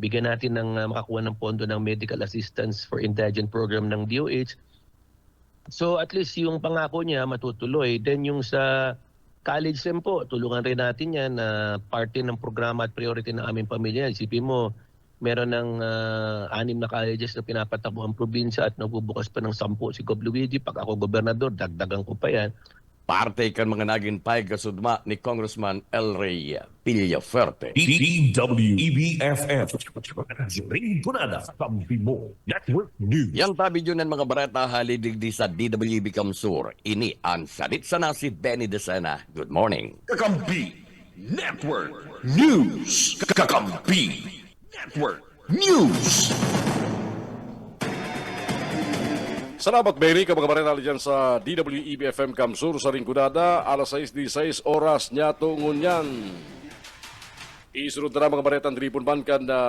Bigyan natin ng makakuha ng pondo ng medical assistance for indigent program ng DOH. So at least yung pangako niya matutuloy. Then yung sa college rin po, tulungan rin natin yan na parte ng programa at priority ng aming pamilya. Isipin mo, meron ng 6 na colleges na pinapatakbo ang probinsya at nagbubukas pa ng 10 si Gob Luigi. Pag ako gobernador, dagdagan ko pa yan. Parte kan mga naging payag kasudma ni Congressman El Rey Villaferte. DWEBFF Rinconada Kampi-mo Network News. Yang tabidyo ng mga barata halidigdi sa DWB Kamsur. Ini ang salit sana si Benny Desena. Good morning. Kakampi Network News. Kakampi Network News. Salamat, Benny, ka mga barena dyan sa DWEB-FM Kamsur sa Rinconada, alas 6:16 oras niya tungunyan. Isunod na mga bareta ang dripon kan na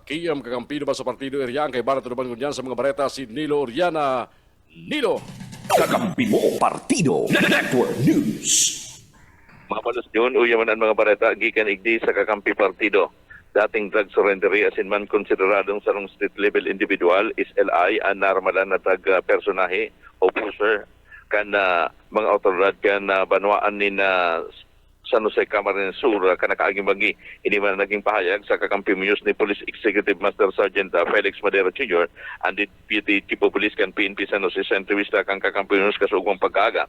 Kiyam Kakampi ba sa Partido Iriang kay Barat Ruban ngunyan sa mga bareta si Nilo Oriana. Nilo! Kakampi mo Partido Network News. Mapalos yun, uyaman ang mga bareta, gikan igdi sa Kakampi Partido. Dating drug surrendery asin man konsideradong sarong state level individual is LI ang narmalan na drug personahe o pusher kan mga otoridad kan banwaan ni San Jose Camarines Sur kanakaaging bagi ini man naging pahayag sa Kakampi News ni Police Executive Master Sergeant Felix Madera Jr. and Deputy Chief of Police kan PNP San Jose Centrista kang Kakampi News kasugong pagkaaga.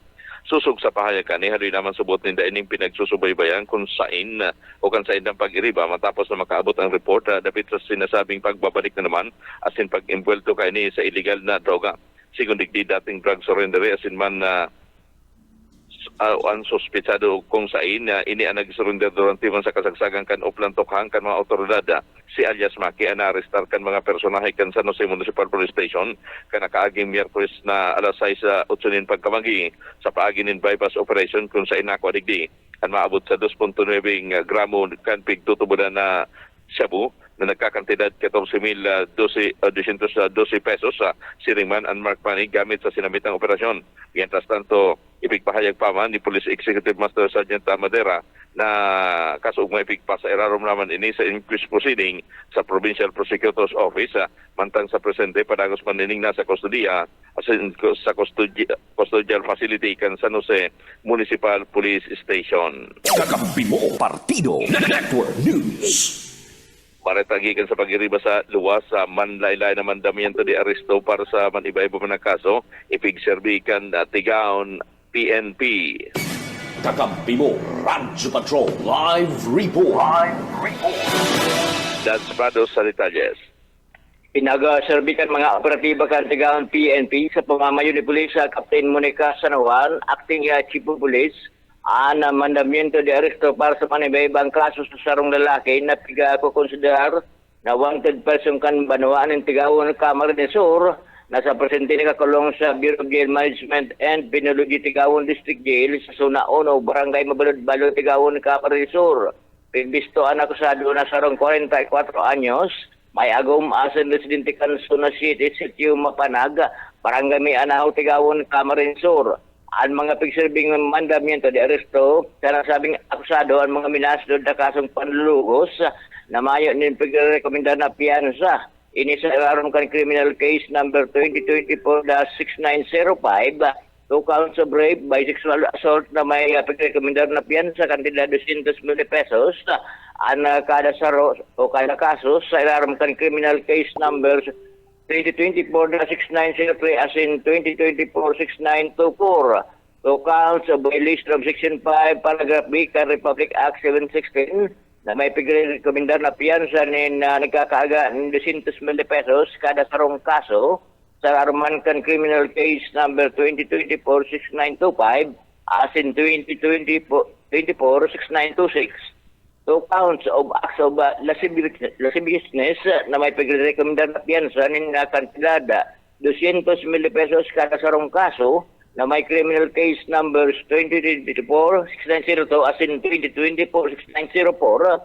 Susog sa pahayag ni haloy naman subot ninda ining pinagsusubaybayan kung sain o kan sain ng pag-iriba matapos na makaabot ang report dapit sa sinasabing pagbabalik na naman asin pag-imbwelto kay ni sa illegal na droga. Sigun digdi dating drug surrendery asin man ang sospechado kung sain ini ang nag-surrender durante man sa kasagsagan kan uplantokhang kan mga otoridad si alias Maki ang na-arrestar kan mga personahe kan San Jose Municipal Police Station kan nakaaging Miyerkules na alas 6:08 pagkamagi sa paaginin bypass operation kung sain nakwa digdi ang maabot sa 2.9 gramo kan pigtutubudan na shabu na nagkakantidad 14,212 pesos sa Siringman and Mark Money gamit sa sinamitang operasyon. Mientras tanto, ipigpahayag pa man ni Police Executive Master Sergeant Madera na kasugma ipigpa sa irarom naman ini sa inquest proceeding sa Provincial Prosecutor's Office mantang sa presente padagos manining nasa kustodiya sa custodial facility kan San Jose Municipal Police Station. Kakampi mo Partido Network News. Maretagikan sa pag-iriba sa luwas sa manlaylay na mandamiento de aresto para sa maniba-iba man na kaso, ipigserbikan tigaon PNP. Kakampi mo Radyo Patrol Live Report. That's Prado sa detalles. Pinag-serbikan mga operatiba kan tigaon PNP sa pamamayo ni Pulis Captain Monica Sanawan, Acting Chief of Police, na mandamiento de aresto para sa panibaybang kaso sa sarong lalaki na piga ko konsiderar na wanted person kan banwaan ng Tigawon Camarines Sur na sa presente ni kakulong sa Bureau of Jail Management and Penology Tigawon District Jail sa Zona 1, Barangay Mabalod-Balod, Tigawon Camarines Sur. Pagbisto ang akusado na sarong 44 anyos, may agom asan residente kanso na city sitio Mapanaga, barangay may anaw tigawon Camarines Sur. Ang mga pagsirbing mandamiento de aresto sa nasabing akusado ang mga minasdod na kasong panlulugos na mayo nin pagrekomenda na piyansa. Ini sa ilalim kan criminal case number 2024-6905, 2 counts of rape by sexual assault na may pagrekomenda na piyansa kantidad 200,000 pesos. Ang kada saro o kada kaso sa ilalim kan criminal case number 2024-6903 as in 2024-6924. So counts of violation of Section 5, Paragraph B, kan Republic Act 716 na may pagrekomendar na piyansa na nagkakaaga ng 200,000 pesos kada sarong kaso sa araman kan criminal case number 2024-6925 as in 2024-6926. So counts of acts of lasciviousness na may pagrekomendar na piyansa ng kantidad 200,000 pesos kada sarong kaso na may criminal case numbers 2024-6902 as in 2024-6904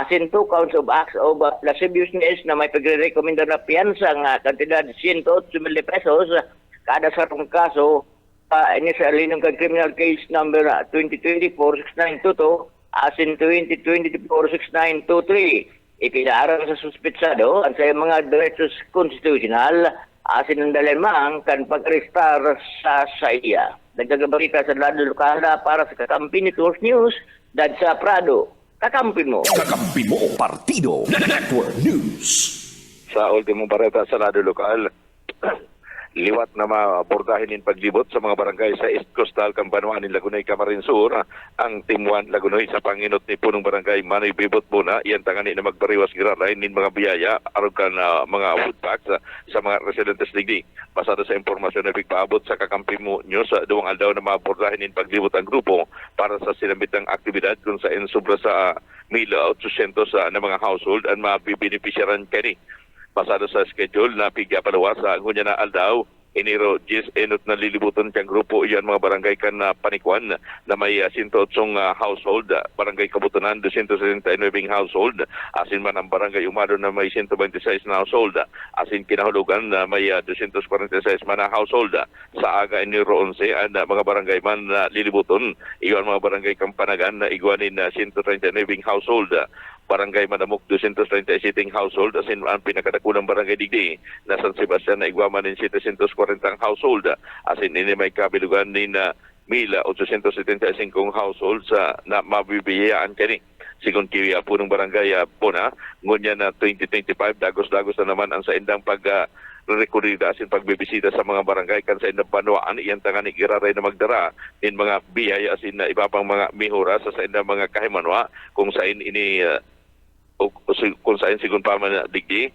as in 2 counts of acts of lasciviousness na may pagrekomendar na piyansa nga kantidad 108,000 pesos kada sarong kaso ini sa alinong kag criminal case number 2024-6922 as in 2024-6923. Ipinaaral sa suspitsado ang sa mga derechos konstitusyonal asin ng dalimang kan pag-restar sa iya. Nagdagabalita sa lado lokala para sa Kakampi Network News, Dad sa Prado. Kakampi mo. Kakampi mo, Partido Network News. Sa ultimong bareta sa lado lokal, liwat na mabordahin in paglibot sa mga barangay sa East Coastal Campanuan in Lagunay, Camarines Sur, ang Team 1 Lagunay sa panginot ni punong barangay Manoy Bibot Buna, iyan tangani na magbariwas giralay nin mga biyaya aron kan mga food packs sa mga residentes digdi. Pasado sa impormasyon na bigpaabot sa Kakampi mo News, duwang aldaw na mabordahin in paglibot ang grupo para sa sinambitang aktibidad kung sa sobra sa 1,800 na mga household ang mabibenepisyaran kani. Pasado sa schedule na pigya palawas sa ngunya na aldaw, Enero 10 enot na lilibutan kang grupo iyan mga barangay kan Panikwan na may 108 household, barangay Kabutunan 279 household, asin man ang barangay Umado na may 126 na household, asin kinahulugan na may 246 man na household. Sa aga Enero 11 ang mga barangay man na lilibutan iyan mga barangay Kampanagan na igwanin na 139 household, barangay Manamuk 230 sitting household, asin ang pinakadakulang barangay digdi na San Sebastian na igwaman din 740 household, asin ini may kabilugan din na 1,875 household sa na mabibiyaan kani. Sigon kiya punong barangay Puna, ngunya na 2025 dagos-dagos na naman ang sa indang pag rekurida asin pagbibisita sa mga barangay kan sa indang panuan iyan tangani giraray na magdara din mga biyaya asin na iba pang mga mihura sa indang mga kahimanwa kung saan ini kung saan sigun pa man digdi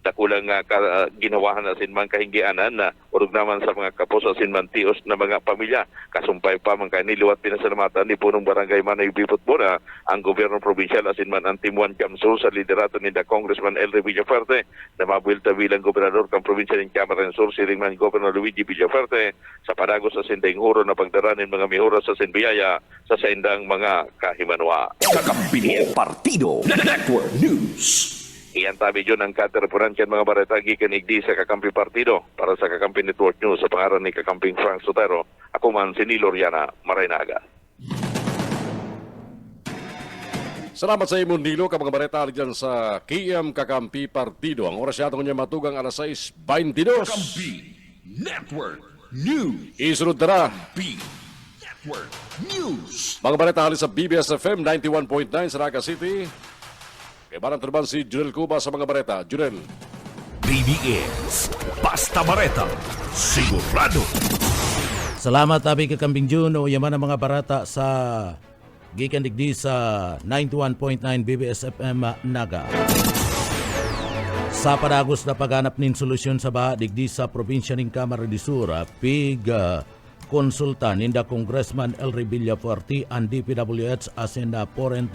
dakulang ginawahan asin man kahinggianan na urog naman sa mga kapos asin man tios na mga pamilya. Kasumpay pa man kani liwat pinasalamatan ni punong barangay Manoy Bibot Buna ang gobyerno probinsyal asin man ang Team 1 Kamsul sa liderato ni Congressman Elry Villaferte na mabuelta bilang gobernador kang probinsya ng Camarines Sur siring man Governor Luigi Villaferte sa padagos sa sindang huro na pagdaranin mga mihura sa sinbiyaya sa saindang mga kahimanwa. Kakampi mo, Partido Network News. Iyan tabi dyan ang katerpunan kyan mga bareta gikan igdi sa Kakampi Partido para sa Kakampi Network News sa pangaran ni Kakamping Frank Sotero. Ako man si Niloriana Maraynaga. Salamat sa imong Nilo ka mga bareta dyan sa KM Kakampi Partido. Ang oras yatong niya matugang alas 6:22. Kakampi Network News. Isunod na Kakampi Network News. mga bareta halis sa BBS FM 91.9 sa Naga City. Kay barang turban si Junel Cuba sa mga bareta. Junel. BBS Basta Bareta Sigurado. Salamat abi ka Kambing June o yaman ang mga barata sa gikan digdi sa 91.9 BBS FM Naga. Sa padagos na paghanap nin solusyon sa baha digdi sa probinsya ning Camarines Sur, pig konsultan ninda Congressman Elry Villaferte ang DPWH asin na foreign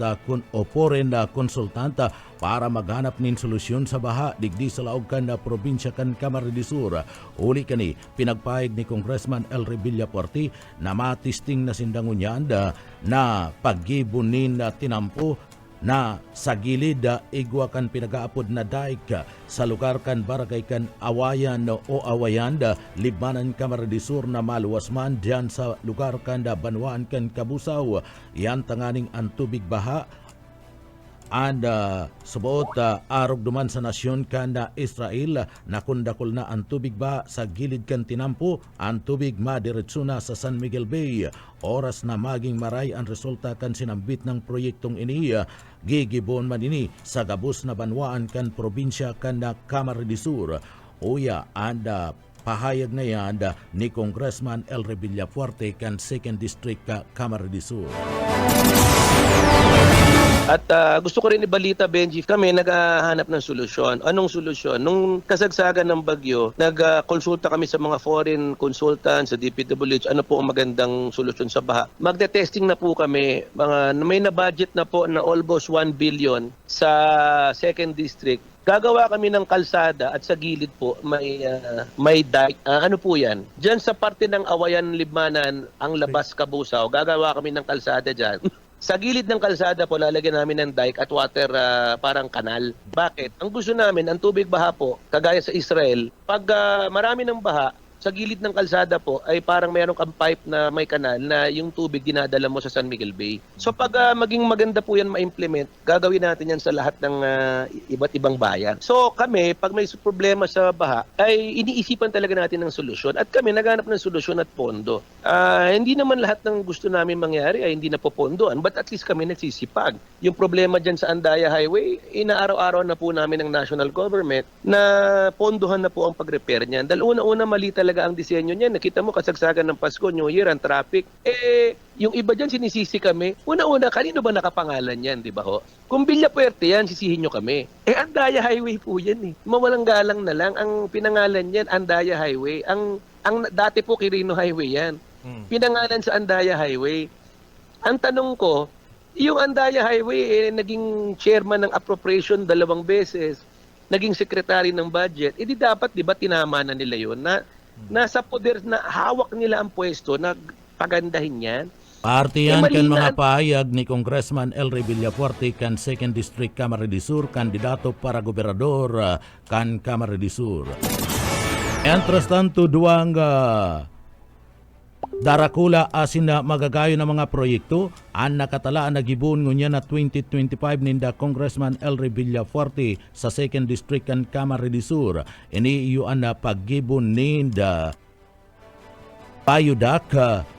konsultanta para maghanap nin solusyon sa baha digdi sa laog kan na probinsya kan Camarines Sur. Uli kani pinagpahig ni Congressman Elry Villaferte na matisting na sindangunyanda na paggibunin na tinampo na sa gilid igwa kan pinagaapod na daik sa lugar kan barangay kan Awayan o Awayan Libmanan Camarines Sur na maluwas man diyan sa lugar kan Banwaan kan Kabusaw. Yan tanganing ang tubig baha and subuot arog duman sa nasyon kan Israel nakundakol na ang tubig ba sa gilid kan tinampo ang tubig madiretso na sa San Miguel Bay. Oras na maging maray ang resulta kan sinambit ng proyektong ini gigibon man ini sa gabos na banwaan kan probinsya kan Camarines Sur. Uya and pahayag na yan ni Congressman Elre Villafuerte kan 2nd District Camarines Sur. At gusto ko rin ibalita, Benji, kami naghahanap ng solusyon. Anong solusyon? Nung kasagsagan ng bagyo, nagkonsulta kami sa mga foreign consultants, sa DPWH, ano po ang magandang solusyon sa baha. Magte-testing na po kami, may na-budget na po na almost 1 billion sa 2nd District. Gagawa kami ng kalsada at sa gilid po may dike. Ano po yan? Diyan sa parte ng Awayan Libmanan, ang labas Kabusaw, gagawa kami ng kalsada dyan. Sa gilid ng kalsada po, lalagyan namin ng dike at water parang kanal. Bakit? Ang gusto namin, ang tubig baha po, kagaya sa Israel, pag marami ng baha, sa gilid ng kalsada po ay parang mayroong kang pipe na may kanal na yung tubig dinadala mo sa San Miguel Bay. So pag maging maganda po yan ma-implement, gagawin natin yan sa lahat ng iba't ibang bayan. So kami, pag may problema sa baha, ay iniisipan talaga natin ng solusyon at kami naghanap ng solusyon at pondo. Hindi naman lahat ng gusto namin mangyari ay hindi na popondoan, but at least kami nagsisipag. Yung problema dyan sa Andaya Highway, inaaraw-araw na po namin ng national government na pondohan na po ang pag-repair niyan. Dahil una-una mali talaga ang disenyo niyan. Nakita mo kasagsagan ng Pasko, New Year, ang traffic. Yung iba dyan sinisisi kami. Una-una, kanino ba nakapangalan yan, di ba ho? Kung Villafuerte yan, sisihin nyo kami. Andaya Highway po yan eh. Mawalang galang na lang. Ang pinangalan yan, Andaya Highway. Ang dati po Quirino Highway yan. Pinangalan sa Andaya Highway. Ang tanong ko, yung Andaya Highway naging chairman ng appropriation 2 beses, naging secretary ng budget, di dapat, di ba, tinama na nila yun na nasa poder na hawak nila ang pwesto na pagandahin yan. Parte yan kan mga pahayag ni Congressman Elre Villafuerte kan 2nd District Camarines Sur, kandidato para gobernador kan Camarines Sur. Entras tanto duwang darakula asin na magagayo ng mga proyekto ang nakatalaan na gibon ngunya na 2025 ninda Congressman Elre Villafuerte sa 2nd District kan Camarines Sur. Iniiyuan na paggibon ninda payudak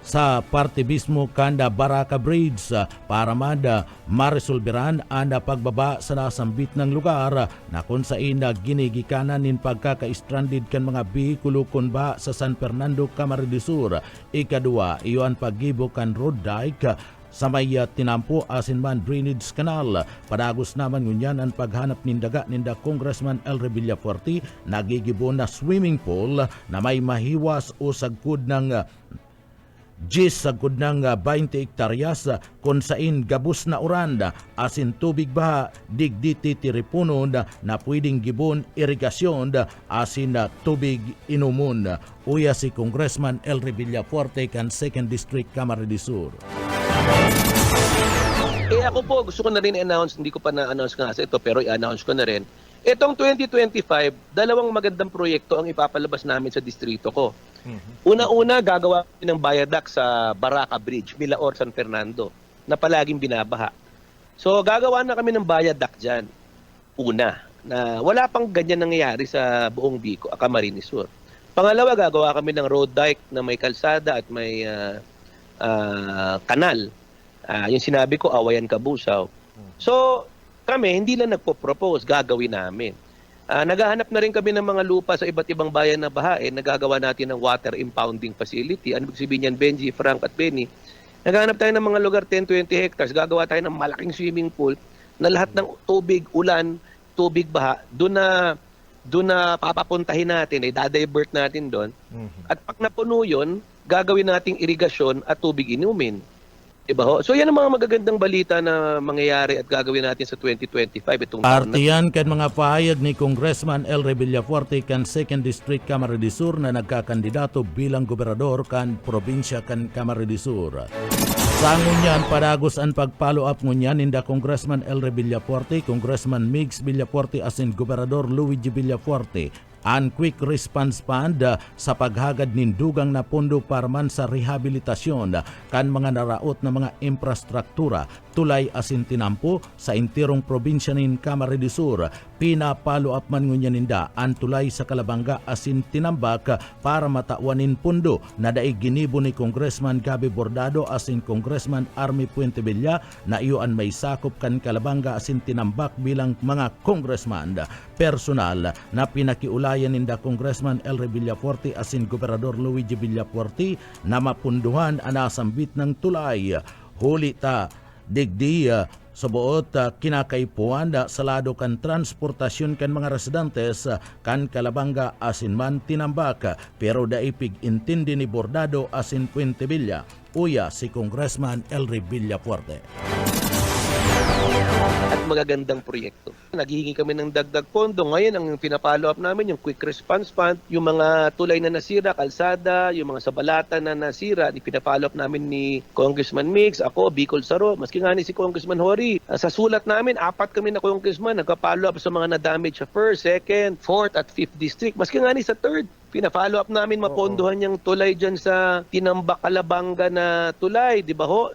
sa parte mismo kanda Baraka Bridge para mada maresolberan ang pagbaba sa nasambit ng lugar na kung saan ginigikanan nin pagkaka-stranded kan mga bihikulo kun ba sa San Fernando, Camarines Sur. Ikadua, iyon paggibo kan road dike sa may tinampo asin man drainage canal. Padagos naman ngunyan ang paghanap nindaga ninda Congressman Elre Villafuerte nagigibo na swimming pool na may mahiwas o sagkod ng sagkod ng 20 hektaryas kung sain gabos na uranda asin tubig baha digditi tiripunon na pwedeng gibon irigasyon asin tubig inumon. Uya si Congressman Elre Villafuerte kan 2nd District Camarines Sur. Ako po, gusto ko na rin i-announce, hindi ko pa na-announce nga sa ito, pero i-announce ko na rin. Itong 2025, 2 magandang proyekto ang ipapalabas namin sa distrito ko. Una-una, gagawa ng viaduct sa Baraka Bridge, Milaor, San Fernando, na palaging binabaha. So, gagawa na kami ng viaduct dyan. Una, na wala pang ganyan nangyayari sa buong Bicol, Camarines Sur. Pangalawa, gagawa kami ng road dike na may kalsada at may kanal. Yung sinabi ko, Awayan Kabusaw. So, kami, hindi lang nagpo-propose, gagawin namin. Naghahanap na rin kami ng mga lupa sa iba't ibang bayan na bahain. Nagagawa natin ng water impounding facility. Ano ibig sabihin yan, Benji, Frank at Benny? Naghahanap tayo ng mga lugar, 10-20 hectares. Gagawa tayo ng malaking swimming pool na lahat ng tubig, ulan, tubig baha, doon na papapuntahin natin, dadivert natin doon. At pag napuno yun, gagawin nating irigasyon at tubig inumin. Diba ho? So yan ang mga magagandang balita na mangyayari at gagawin natin sa 2025. Itong parte yan kan mga pahayag ni Congressman Elre Villafuerte kan 2nd District Camarines Sur na nagkakandidato bilang gobernador kan probinsya kan Camarines Sur. Sa ngunyan, padagos ang pag-follow up ngunyan inda Congressman Elre Villafuerte, Congressman Migs Villafuerte asin Gobernador Luigi Villafuerte ang quick response fund sa paghagad nindugang na pondo para man sa rehabilitasyon kan mga naraot na mga infrastruktura tulay asin tinampo sa intirong probinsya nin Camarines Sur. Pinapalo up man ngunyan ninda ang tulay sa Kalabanga asin tinambak para matawanin pondo na daig ginibo ni Congressman Gabi Bordado asin Congressman Army Puentevilla na iyoan may sakop kan Kalabanga asin tinambak bilang mga congressman. Personal na pinakiulayan ninda Congressman Elre Villafuerte asin Gobernador Luigi Villafuerte na mapunduhan anasambit ng tulay. Huli ta digdi sa buot kinakaipuan sa lado kan transportasyon kan mga residentes kan Kalabanga asin man tinambak pero daipig intindi ni Bordado asin Puentevilla uya si Congressman Elre Villafuerte. At magagandang proyekto. Naghihingi kami ng dagdag pondo. Ngayon, ang pinapalo up namin, yung quick response fund, yung mga tulay na nasira, kalsada, yung mga sabalata na nasira, pinapalo up namin ni Congressman Mix, ako, Bicol Saro, maski nga ni si Congressman Hori. Sa sulat namin, 4 kami na congressman, nagpa-follow up sa mga na-damage sa 1st, 2nd, 4th at 5th district. Maski nga ni sa 3rd, pina-follow up namin mapondohan yung tulay dyan sa Tinambak Kalabanga na tulay, di ba ho?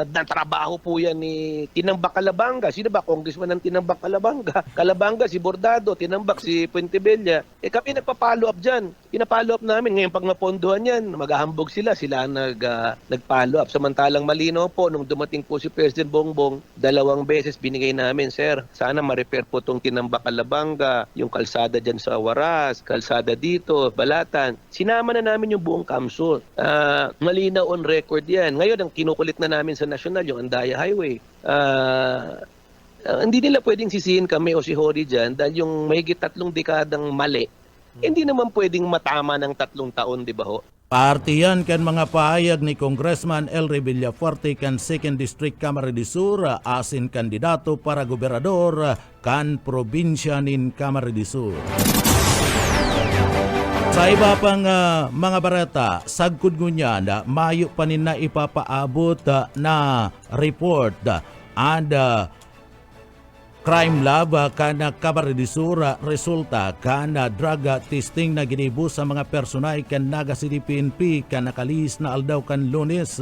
Trabaho po yan ni Tinambak Kalabanga. Sino ba? Congressman ng Tinambak Kalabanga. Kalabanga, si Bordado, Tinambak, si Puentevilla. Kami nagpa-follow up dyan. Pina-follow up namin. Ngayon pag mapondohan yan, maghahambog sila. Sila nag-follow up. Samantalang malinaw po, nung dumating po si President Bongbong, 2 beses binigay namin, sir, sana ma-repair po itong Tinambak Kalabanga, yung kalsada dyan sa Waras, kalsada dito, Balatan. Sinama na namin yung buong Kamsur. Malinaw on record yan. Ngayon, ang kinukulit na namin sa national, yung Andaya Highway. Hindi nila pwedeng sisihin kami o si Hori dyan dahil yung mahigit 3 dekadang mali, hindi naman pwedeng matama ng 3 taon, di ba ho? Partiyan kan mga pahayag ni Congressman Elre Villafuerte kan 2nd District Camarines Sur asin kandidato para gobernador kan probinsya nin Camarines Sur. Sa iba pang mga barata, sagkod ngunyan, mayo pa nin na ipapaabot na report and crime lab kana Camarines Sur resulta kana drug testing na ginibo sa mga personay kan Naga City PNP kan nakalis na aldaw kan Lunes.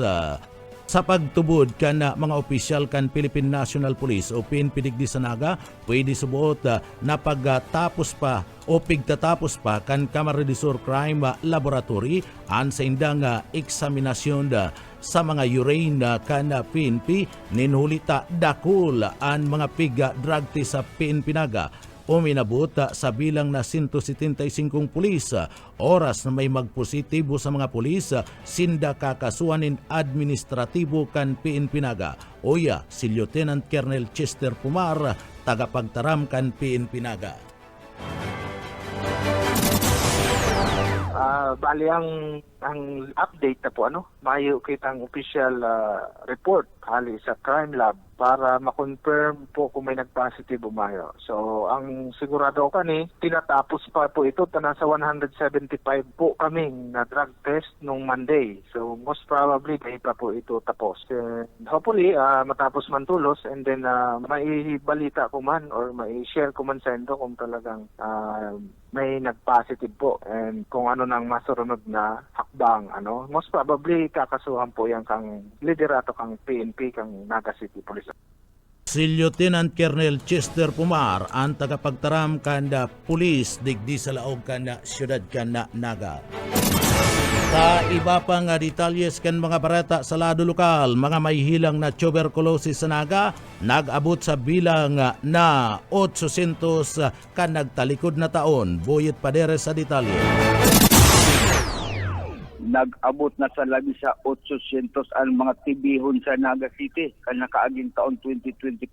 Sa pagtubod kan mga opisyal kan Philippine National Police o PNP digdi sa Naga, pwede subuot na pagtatapos pa o pigtatapos pa kan Camarines Sur Crime Laboratory an sa indang eksaminasyon sa mga urine kan PNP ninhulita dakul an mga piga drug test sa PNP Naga. Uminabot sa bilang na 175 pulis. Oras na may magpositibo sa mga pulis, sinda kakasuanin administratibo kan PNP Naga. Uya si Lieutenant Colonel Chester Pumar, tagapagtaram kan PNP Naga. Bali ang update na po mayo kitang official report hali sa crime lab para ma-confirm po kung may nag-positive umayo. So, ang sigurado ko tinatapos pa po ito. Nasa 175 po kaming na drug test nung Monday. So, most probably, may pa po ito tapos. And hopefully, matapos man tulos and then maibalita ko man or mai-share ko man sa endo kung talagang may nag-positive po and kung ano nang masurunod na hakbang. Most probably, kakasuhan po yan kang liderato kang PNP, kang Naga City Police. Si Lieutenant Colonel Chester Pumar ang tagapagtaram kanda pulis digdi sa laog kanda siyudad kanda Naga. Sa iba pang detalyes kan mga barata sa lado lokal, mga may hilang na tuberculosis sa Naga, nag-abot sa bilang na 800 kan nagtalikod na taon. Buyet Padere sa detalye. Nag-abot na sa labi sa 800 ang mga tibihon sa Naga City kan nakaaging taon 2024.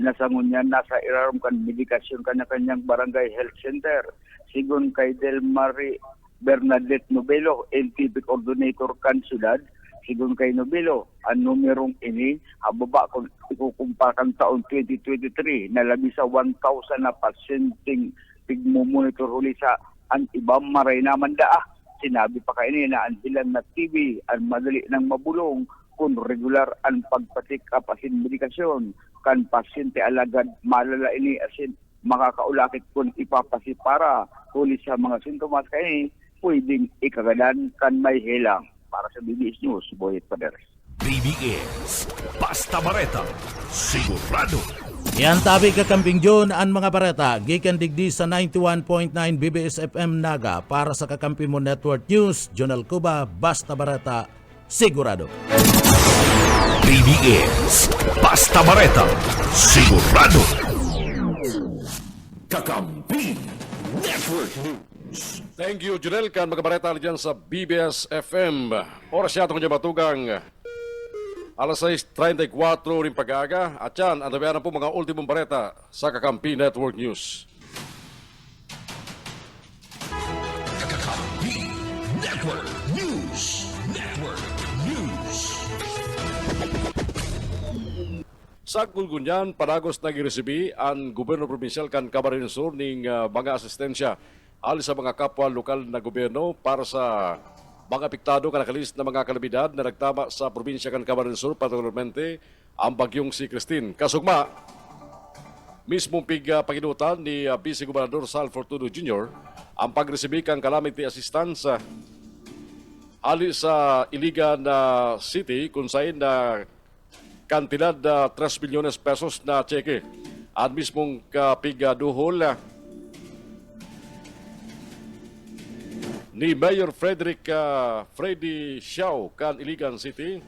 Nasangon niya nasa irarom kan medikasyon kan kanyang barangay health center. Sigon kay Del Marie Bernadette Nobelo, NTP coordinator kan syudad. Sigon kay Nobelo, ang numerong ini hababa kung ikukumpara kan taon 2023 na labi sa 1,000 na pasyenteng pigmumonitor huli sa ang ibang maray naman daa. Sinabi pa kayo na ang ilan na TV ang madali ng mabulong kung regular ang pagpatik up asin medikasyon kan pasyente alagad malala ini asin makakaulakit kung ipapasi para huli sa mga sintomas kay pwedeng ikagadan kan may helang. Para sa BBS News, Boyet Paderes. BBS. Basta Bareta. Sigurado. Yan tabi kakamping John ang mga bareta. Gikan digdi sa 91.9 BBS FM Naga para sa Kakampi Mo Network News. Jonal Cuba, Basta Bareta. Sigurado. BBS. Basta Bareta. Sigurado. Kakampi Network News. Thank you, Junel. Kan magabareta dyan sa BBS FM. Oras siya itong matugang. Alas 6:34 rin pag-aga. At yan, ang nabiyanan po mga ultimong bareta sa Kakampi Network News. Kakampi Network News. Network News. Sa Gulgunyan, panagos na giresibi ang gobyerno provincial kan Camarines Sur ning mga asistensya ali sa mga kapwa lokal na gobyerno para sa mga apektado kanakalis na mga kalamidad na nagtama sa probinsya kan Camarines Sur, particularmente ang bagyong si Christine. Kasugma, mismong paginutan ni Vice Gobernador Sal Fortuno Jr. ang pagresibi kang calamity assistance ali sa Iligan City kung saan na kantidad 3 milyones pesos na cheque. At mismong kapigaduhol ni Mayor Freddy Xiao kan Iligan City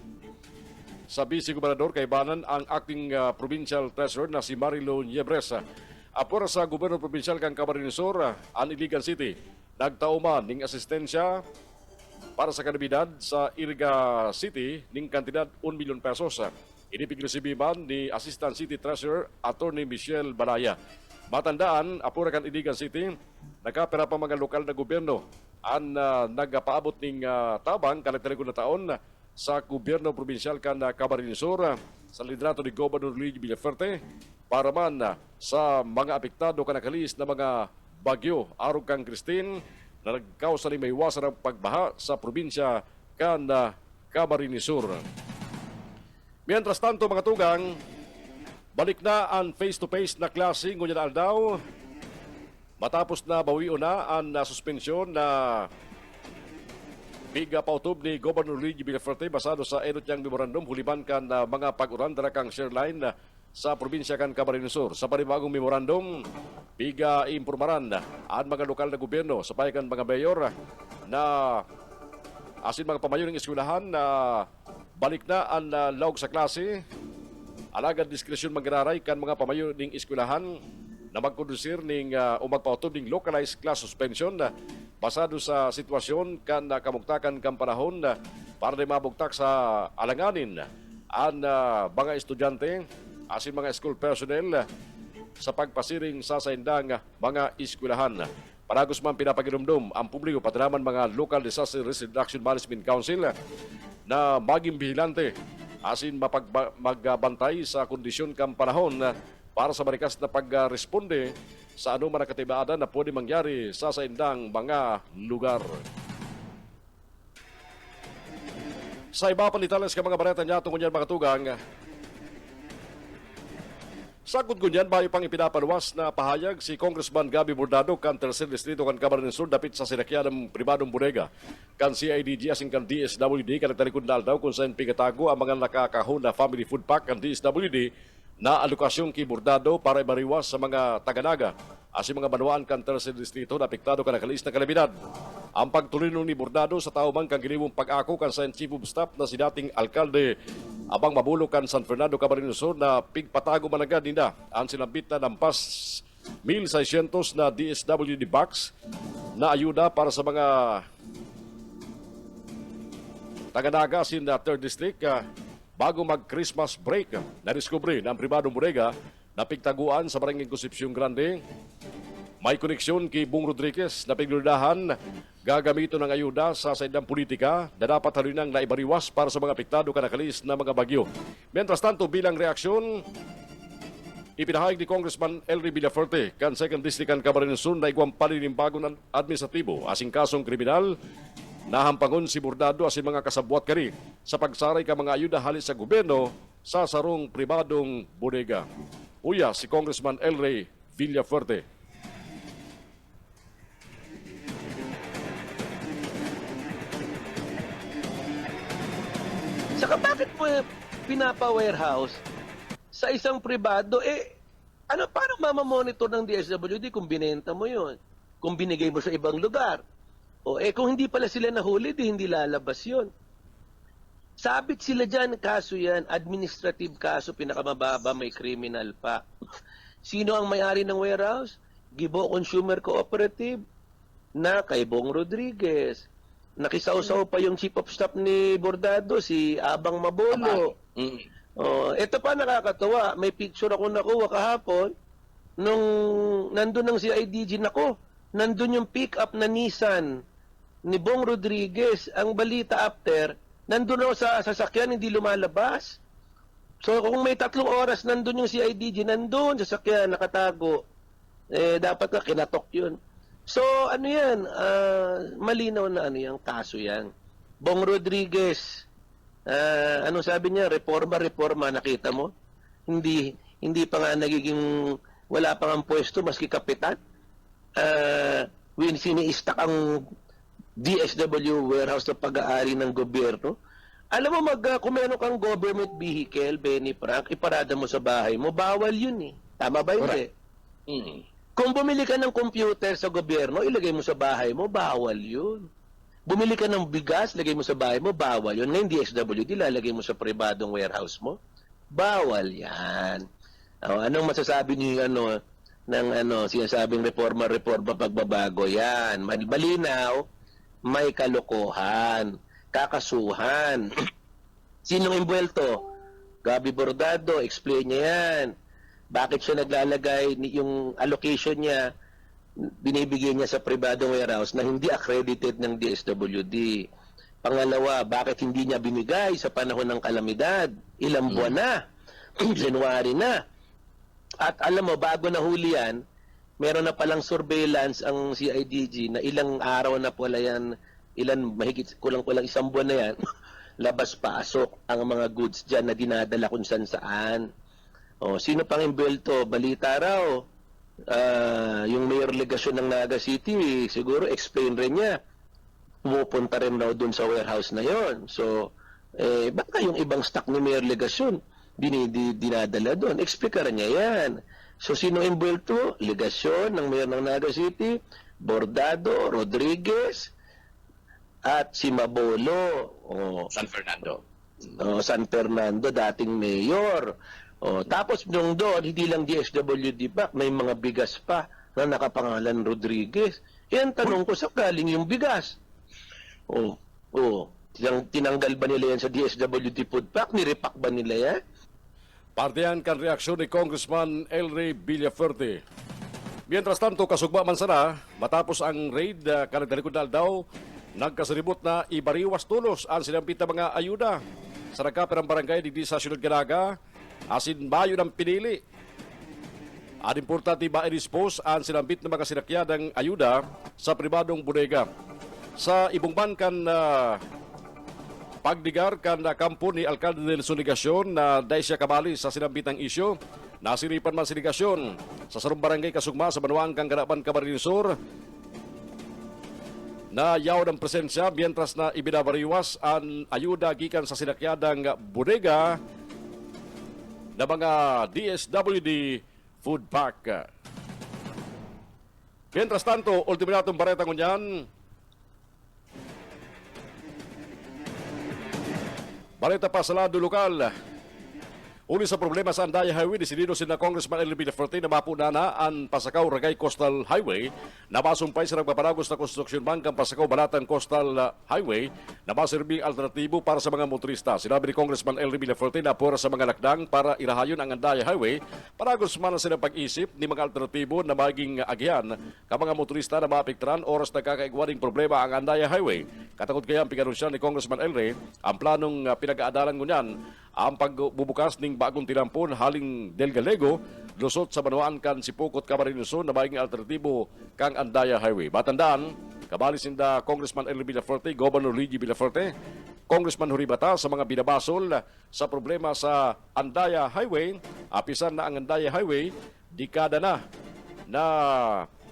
sa Vice Gobernador kaibanan ang acting provincial treasurer na si Marilo Niebresa. Apor sa gobyerno provincial kan Camarines Sur, ang Iligan City nagtauman ning asistensya para sa kanibidad sa Iligan City ning kantidad 1 milyon pesos. Inipigilisibiban ni Assistant City Treasurer Attorney Michelle Balaya. Matandaan, apura kan Iligan City, nagkapera pa mga lokal na gobyerno ang nagpaabot ng tabang kalagtalikod na taon sa gobyerno provincial kan Camarines Sur sa lidrato ni Gobernador Luigi Villaferte para man sa mga apektado kanakalis na mga bagyo arog kang Christine na nagkausa ni may iwasan ang pagbaha sa probinsya kan Camarines Sur. Mientras tanto mga tugang, balik na ang face-to-face na klase ngunyan aldaw. Matapos na bawion na ang suspensyon na biga pautub ni Governor Luigi Villaferte basado sa enot niyang memorandum huliban kan mga pag-uran dara kang share line sa probinsya kan Camarines Sur. Sa panibagong memorandum, biga impormaran ang mga lokal na gobyerno sa payagan mga mayor na asin mga pamayo ng eskwelahan na balik na ang lawg sa klase. Alagad diskresyon manggararay kan mga pamayo ng eskwelahan na magkondusir ning o magpautob ning localized class suspension basado sa sitwasyon kan kamugtakan kan panahon para di mabugtak sa alanganin ang mga estudyante asin mga school personnel sa pagpasiring sa saindang mga eskwelahan. Paragos man pinapaginumdum ang publiko patanaman mga Local Disaster Risk Reduction Management Council na maging bihilante asin magbantay sa kondisyon kang panahon para sa marikas na pagresponde sa anuman na katibaadan na pwede mangyari sa saindang mga lugar. Sa iba pang detalles ka mga bareta niya tungkol yan mga tugang, sa Gudgunyan, bayo pang ipinapaluwas na pahayag si Congressman Gabi Bordado kan Tercer Distrito kan Camarines Sur dapit sa sinakyan ng pribadong bodega kan CIDG asing kan DSWD kan nagtalikod na aldaw kung saan pigatago ang mga nakakahon na family food pack kan DSWD na alokasyong kay Bordado para ibariwas sa mga taganaga asing mga banwaan kan Tercer Distrito na apektado kan nakalis na kalamidad. Ang pagtulino ni Bordado sa tao man kang giniwong pag-ako kan sa Chief of Staff na si dating alkalde abang mabulok kan San Fernando Camarines Sur na pigpatago managad nila ang sinambit na nampas 1,600 na DSWD box na ayuda para sa mga taganaga sin na 3rd District bago mag-Christmas break. Nadiskubre ng pribadong bodega na pigtaguan sa Barangay Concepcion Grande. May koneksyon kay Bong Rodriguez na pigludahan gagamito ng ayuda sa saindang politika na dapat halinang naibariwas para sa mga apektado kanakalis na mga bagyo. Mientras tanto, bilang reaksyon, ipinahayag ni Congressman Elry Villaferte kan 2nd District kan Camarines Sur na igwang paninimbago ng administratibo asing kasong kriminal Nahampangon si Bordado asin mga kasabwat kani sa pagsaray ka mga ayuda hali sa gobyerno sa sarong pribadong bodega. Uya si Congressman El Rey Villafuerte. Saka bakit mo pinapa-warehouse sa isang pribado? Paano mamamonitor ng DSWD kung binenta mo yun? Kung binigay mo sa ibang lugar? Kung hindi pala sila nahuli, hindi lalabas yun. Sabit sila dyan, kaso yan, administrative kaso, pinakamababa, may criminal pa. Sino ang may-ari ng warehouse? Gibo Consumer Cooperative na kay Bong Rodriguez. Nakisawsaw pa yung chief of staff ni Bordado, si Abang Mabolo. Ito pa nakakatawa, may picture ako nakuha kahapon nung nandun ng CIDG nandun yung pick-up na Nissan ni Bong Rodriguez. Ang balita after, nandun ako sa sasakyan, hindi lumalabas. So kung may 3 oras nandun yung CIDG, nandun sa sasakyan, nakatago. Dapat na kinatok yun. So ano yan, malinaw na ano yung kaso yan. Bong Rodriguez, ano sabi niya, reforma, nakita mo? Hindi pa nga nagiging, wala pa nga pwesto, maski kapitan. Siniistak ang DSW warehouse na pag-aari ng gobyerno. Alam mo, kung meron kang government vehicle, Benny Frank, iparada mo sa bahay mo, bawal yun eh. Tama ba yun eh? Kung bumili ka ng computer sa gobyerno, ilagay mo sa bahay mo, bawal yun. Bumili ka ng bigas, lagay mo sa bahay mo, bawal yun. Ngayon, DSWD, lalagay mo sa pribadong warehouse mo, bawal yan. Anong masasabi niyo ng sinasabing reforma, pagbabago? Yan. Malinaw, may kalokohan, kakasuhan. Sinong imbuelto? Gabi Bordado, explain niya yan. Bakit siya naglalagay, yung allocation niya, binibigyan niya sa pribadong warehouse na hindi accredited ng DSWD. Pangalawa, bakit hindi niya binigay sa panahon ng kalamidad? Ilang buwan na. January na. At alam mo, bago nahuli yan, meron na palang surveillance ang CIDG na ilang araw na pala yan, mahigit kulang-kulang 1 buwan na yan, labas-pasok ang mga goods dyan na dinadala kung saan. Sino pang imbelto? Balita raw, yung mayor legasyon ng Naga City, siguro explain rin niya. Pumupunta rin raw dun sa warehouse na yon. So, baka yung ibang stock ni mayor legasyon, dinadala doon. Explicaran niya yan. So, sino imbelto? Legasyon ng mayor ng Naga City, Bordado, Rodriguez, at si Mabolo. San Fernando. San Fernando, dating mayor. Tapos nung doon, hindi lang DSWD pa, may mga bigas pa na nakapangalan Rodriguez. Yan tanong ko, sa galing yung bigas? Tinanggal ba nila yan sa DSWD food pack? Nirepack ba nila yan? Partiyan kan reaksyon ni Congressman El Rey Villafuerte. Mientras tanto, kasugba man sana, matapos ang raid, kanagdalikod na daw, nagkasaribot na ibariwas tulos ang sinampit na mga ayuda sa nagkaperang barangay di sa Syudad Caraga, asin bayo ng pinili. Ang importante ba i-dispose ang sinampit na mga sinakyadang ayuda sa pribadong bodega. Sa ibong kan pagdigar kan kampo ni Alcalde del Sunigasyon na dahil siya kabali sa sinampitang isyo, nasiripan man sinigasyon sa sarong barangay kasugma sa Banuang kang Garapan Camarines Sur na yaw ng presensya mientras na ibinabariwas ang ayuda gikan sa sinakyadang bodega na mga DSWD food pack. Mientras tanto, ultimatong bareta ngunyan, balita pa sa lado lokal. Uli sa problema sa Andaya Highway, desidido sina Congressman El Villafuerte na mapuna na ang Pasakaw Ragay Coastal Highway na masumpay sa nagpaparagos na konstruksyon bangkang Pasakaw Balatan Coastal Highway na masirbing alternatibo para sa mga motorista. Sinabi ni Congressman El Villafuerte na pura sa mga lakdang para irahayon ang Andaya Highway, paragos man sila pag-isip ni mga alternatibo na maging agyan ka mga motorista na maapektaran oras na kakaigwaning problema ang Andaya Highway. Katakot kaya ang pinanunsya ni Congressman El Rey ang planong pinag-aadalan ngunyan ang pagbubukas ng bagong tinampon haling Del Galego, lusot sa Banuan kan Sipokot Camarines Sur na maging alternatibo kang Andaya Highway. Batandaan, Kabali sinda Congressman Ellie Villaferte, Governor Luigi Villaferte, Congressman Huribata sa mga binabasol sa problema sa Andaya Highway. Apisan na ang Andaya Highway, dekada na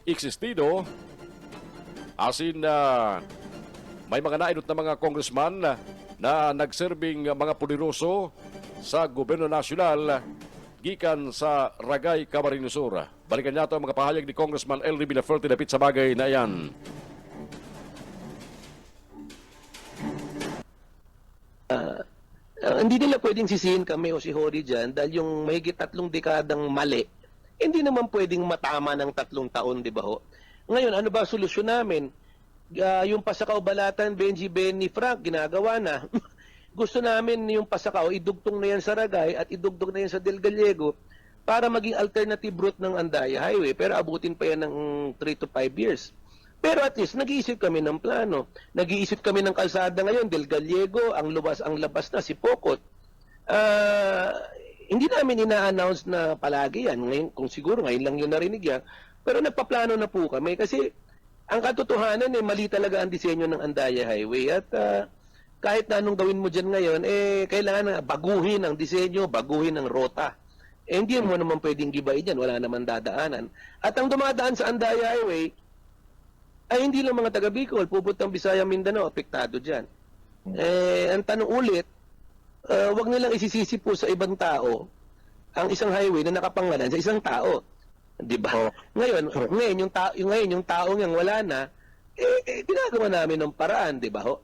existido. Asin may mga nainot na mga congressman na nagserbing mga puliroso sa gobyerno nasyonal gikan sa Ragay, Camarines Sur. Balikan niya ito ang mga pahayag ni Congressman Ellie Villaferte dapit sa bagay na iyan. Hindi nila pwedeng sisihin kami o si Hori dyan dahil yung mahigit 3 dekadang mali, hindi naman pwedeng matama ng 3 taon, di ba ho? Ngayon, ano ba solusyon namin? Yung Pasakaw-Balatan, Benny Frank, ginagawa na. Gusto namin yung Pasakaw, idugtong na yan sa Ragay at idugtong na yan sa Del Gallego para maging alternative route ng Andaya Highway. Pero abutin pa yan ng 3 to 5 years. Pero at least, nag-iisip kami ng plano. Nag-iisip kami ng kalsada ngayon, Del Gallego, ang labas na, si Pocot. Hindi namin ina-announce na palagi yan. Ngayon, kung siguro, ngayon lang yun narinig yan. Pero nagpaplano na po kami kasi ang katotohanan, mali talaga ang disenyo ng Andaya Highway. At kahit na anong gawin mo dyan ngayon, kailangan na baguhin ang disenyo, baguhin ang rota. Hindi mo naman pwedeng gibain dyan, wala naman dadaanan. At ang dumadaan sa Andaya Highway, ay hindi lang mga taga Bicol, pupuntang Bisaya, Mindanao, apektado dyan. Ang tanong ulit, wag nilang isisisi po sa ibang tao ang isang highway na nakapangalan sa isang tao. Di ba? Ngayon yung taong yang wala na, ginagawa namin ng paraan, di ba ho?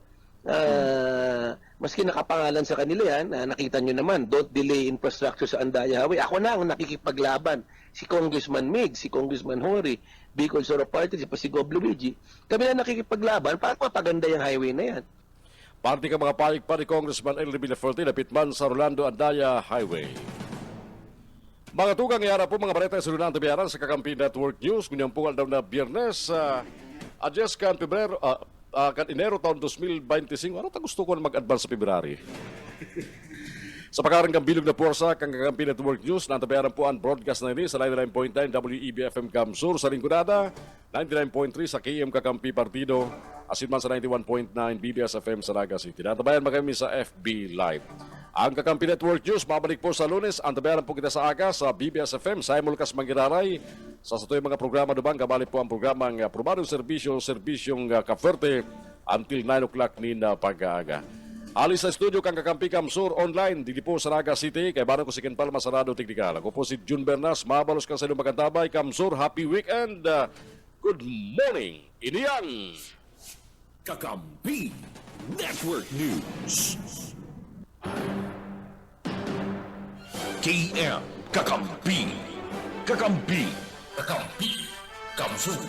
Maski nakapangalan sa kanila yan, nakita nyo naman, don't delay infrastructure sa Andaya Highway. Ako na ang nakikipaglaban. Si Congressman Mig, si Congressman Hori, Bicol Soro Party, si Gob Luigi. Kami na nakikipaglaban para mapaganda yung highway na yan. Party ka mga payag pa ni Congressman Ellie Villaferte, napitman sa Rolando Andaya Highway. Mga tugang iara po mga balita sa Rolando Biaran sa Kakampi Network News. Kunyang pungal daw na Biyernes, adjust kan Pebrero, kan Enero taon 2025. Ano ta gusto ko na mag-advance sa February? Sa pagkarang bilog na puwersa, kang Kakampi Network News, nantabayaran po ang broadcast na ini sa 99.9 WEBFM Kamsur sa Lingkunada, 99.3 sa KM Kakampi Partido, asinman sa 91.9 BBS FM sa Naga City. Nantabayan kami sa FB Live. Ang Kakampi Network News, mabalik po sa Lunes, antabayaran po kita sa aga sa BBS FM, sa Emulkas Mangiraray, sa satoy mga programa doon, kabalik po ang programang Probadong Serbisyong Kaferte until 9 o'clock ni na pag-aaga. Alis sa studio kang Kakampi Kamsur online, dili po sa Naga City, kay barang ko si Ken Palma sa Rado Teknikal. Ako po si Jun Bernas, mabalos ka sa inyong magantabay. Kamsur, happy weekend, good morning, iniyan! Kakampi Network News. KM Kakampi. Kakampi. Kakampi. Kamsur.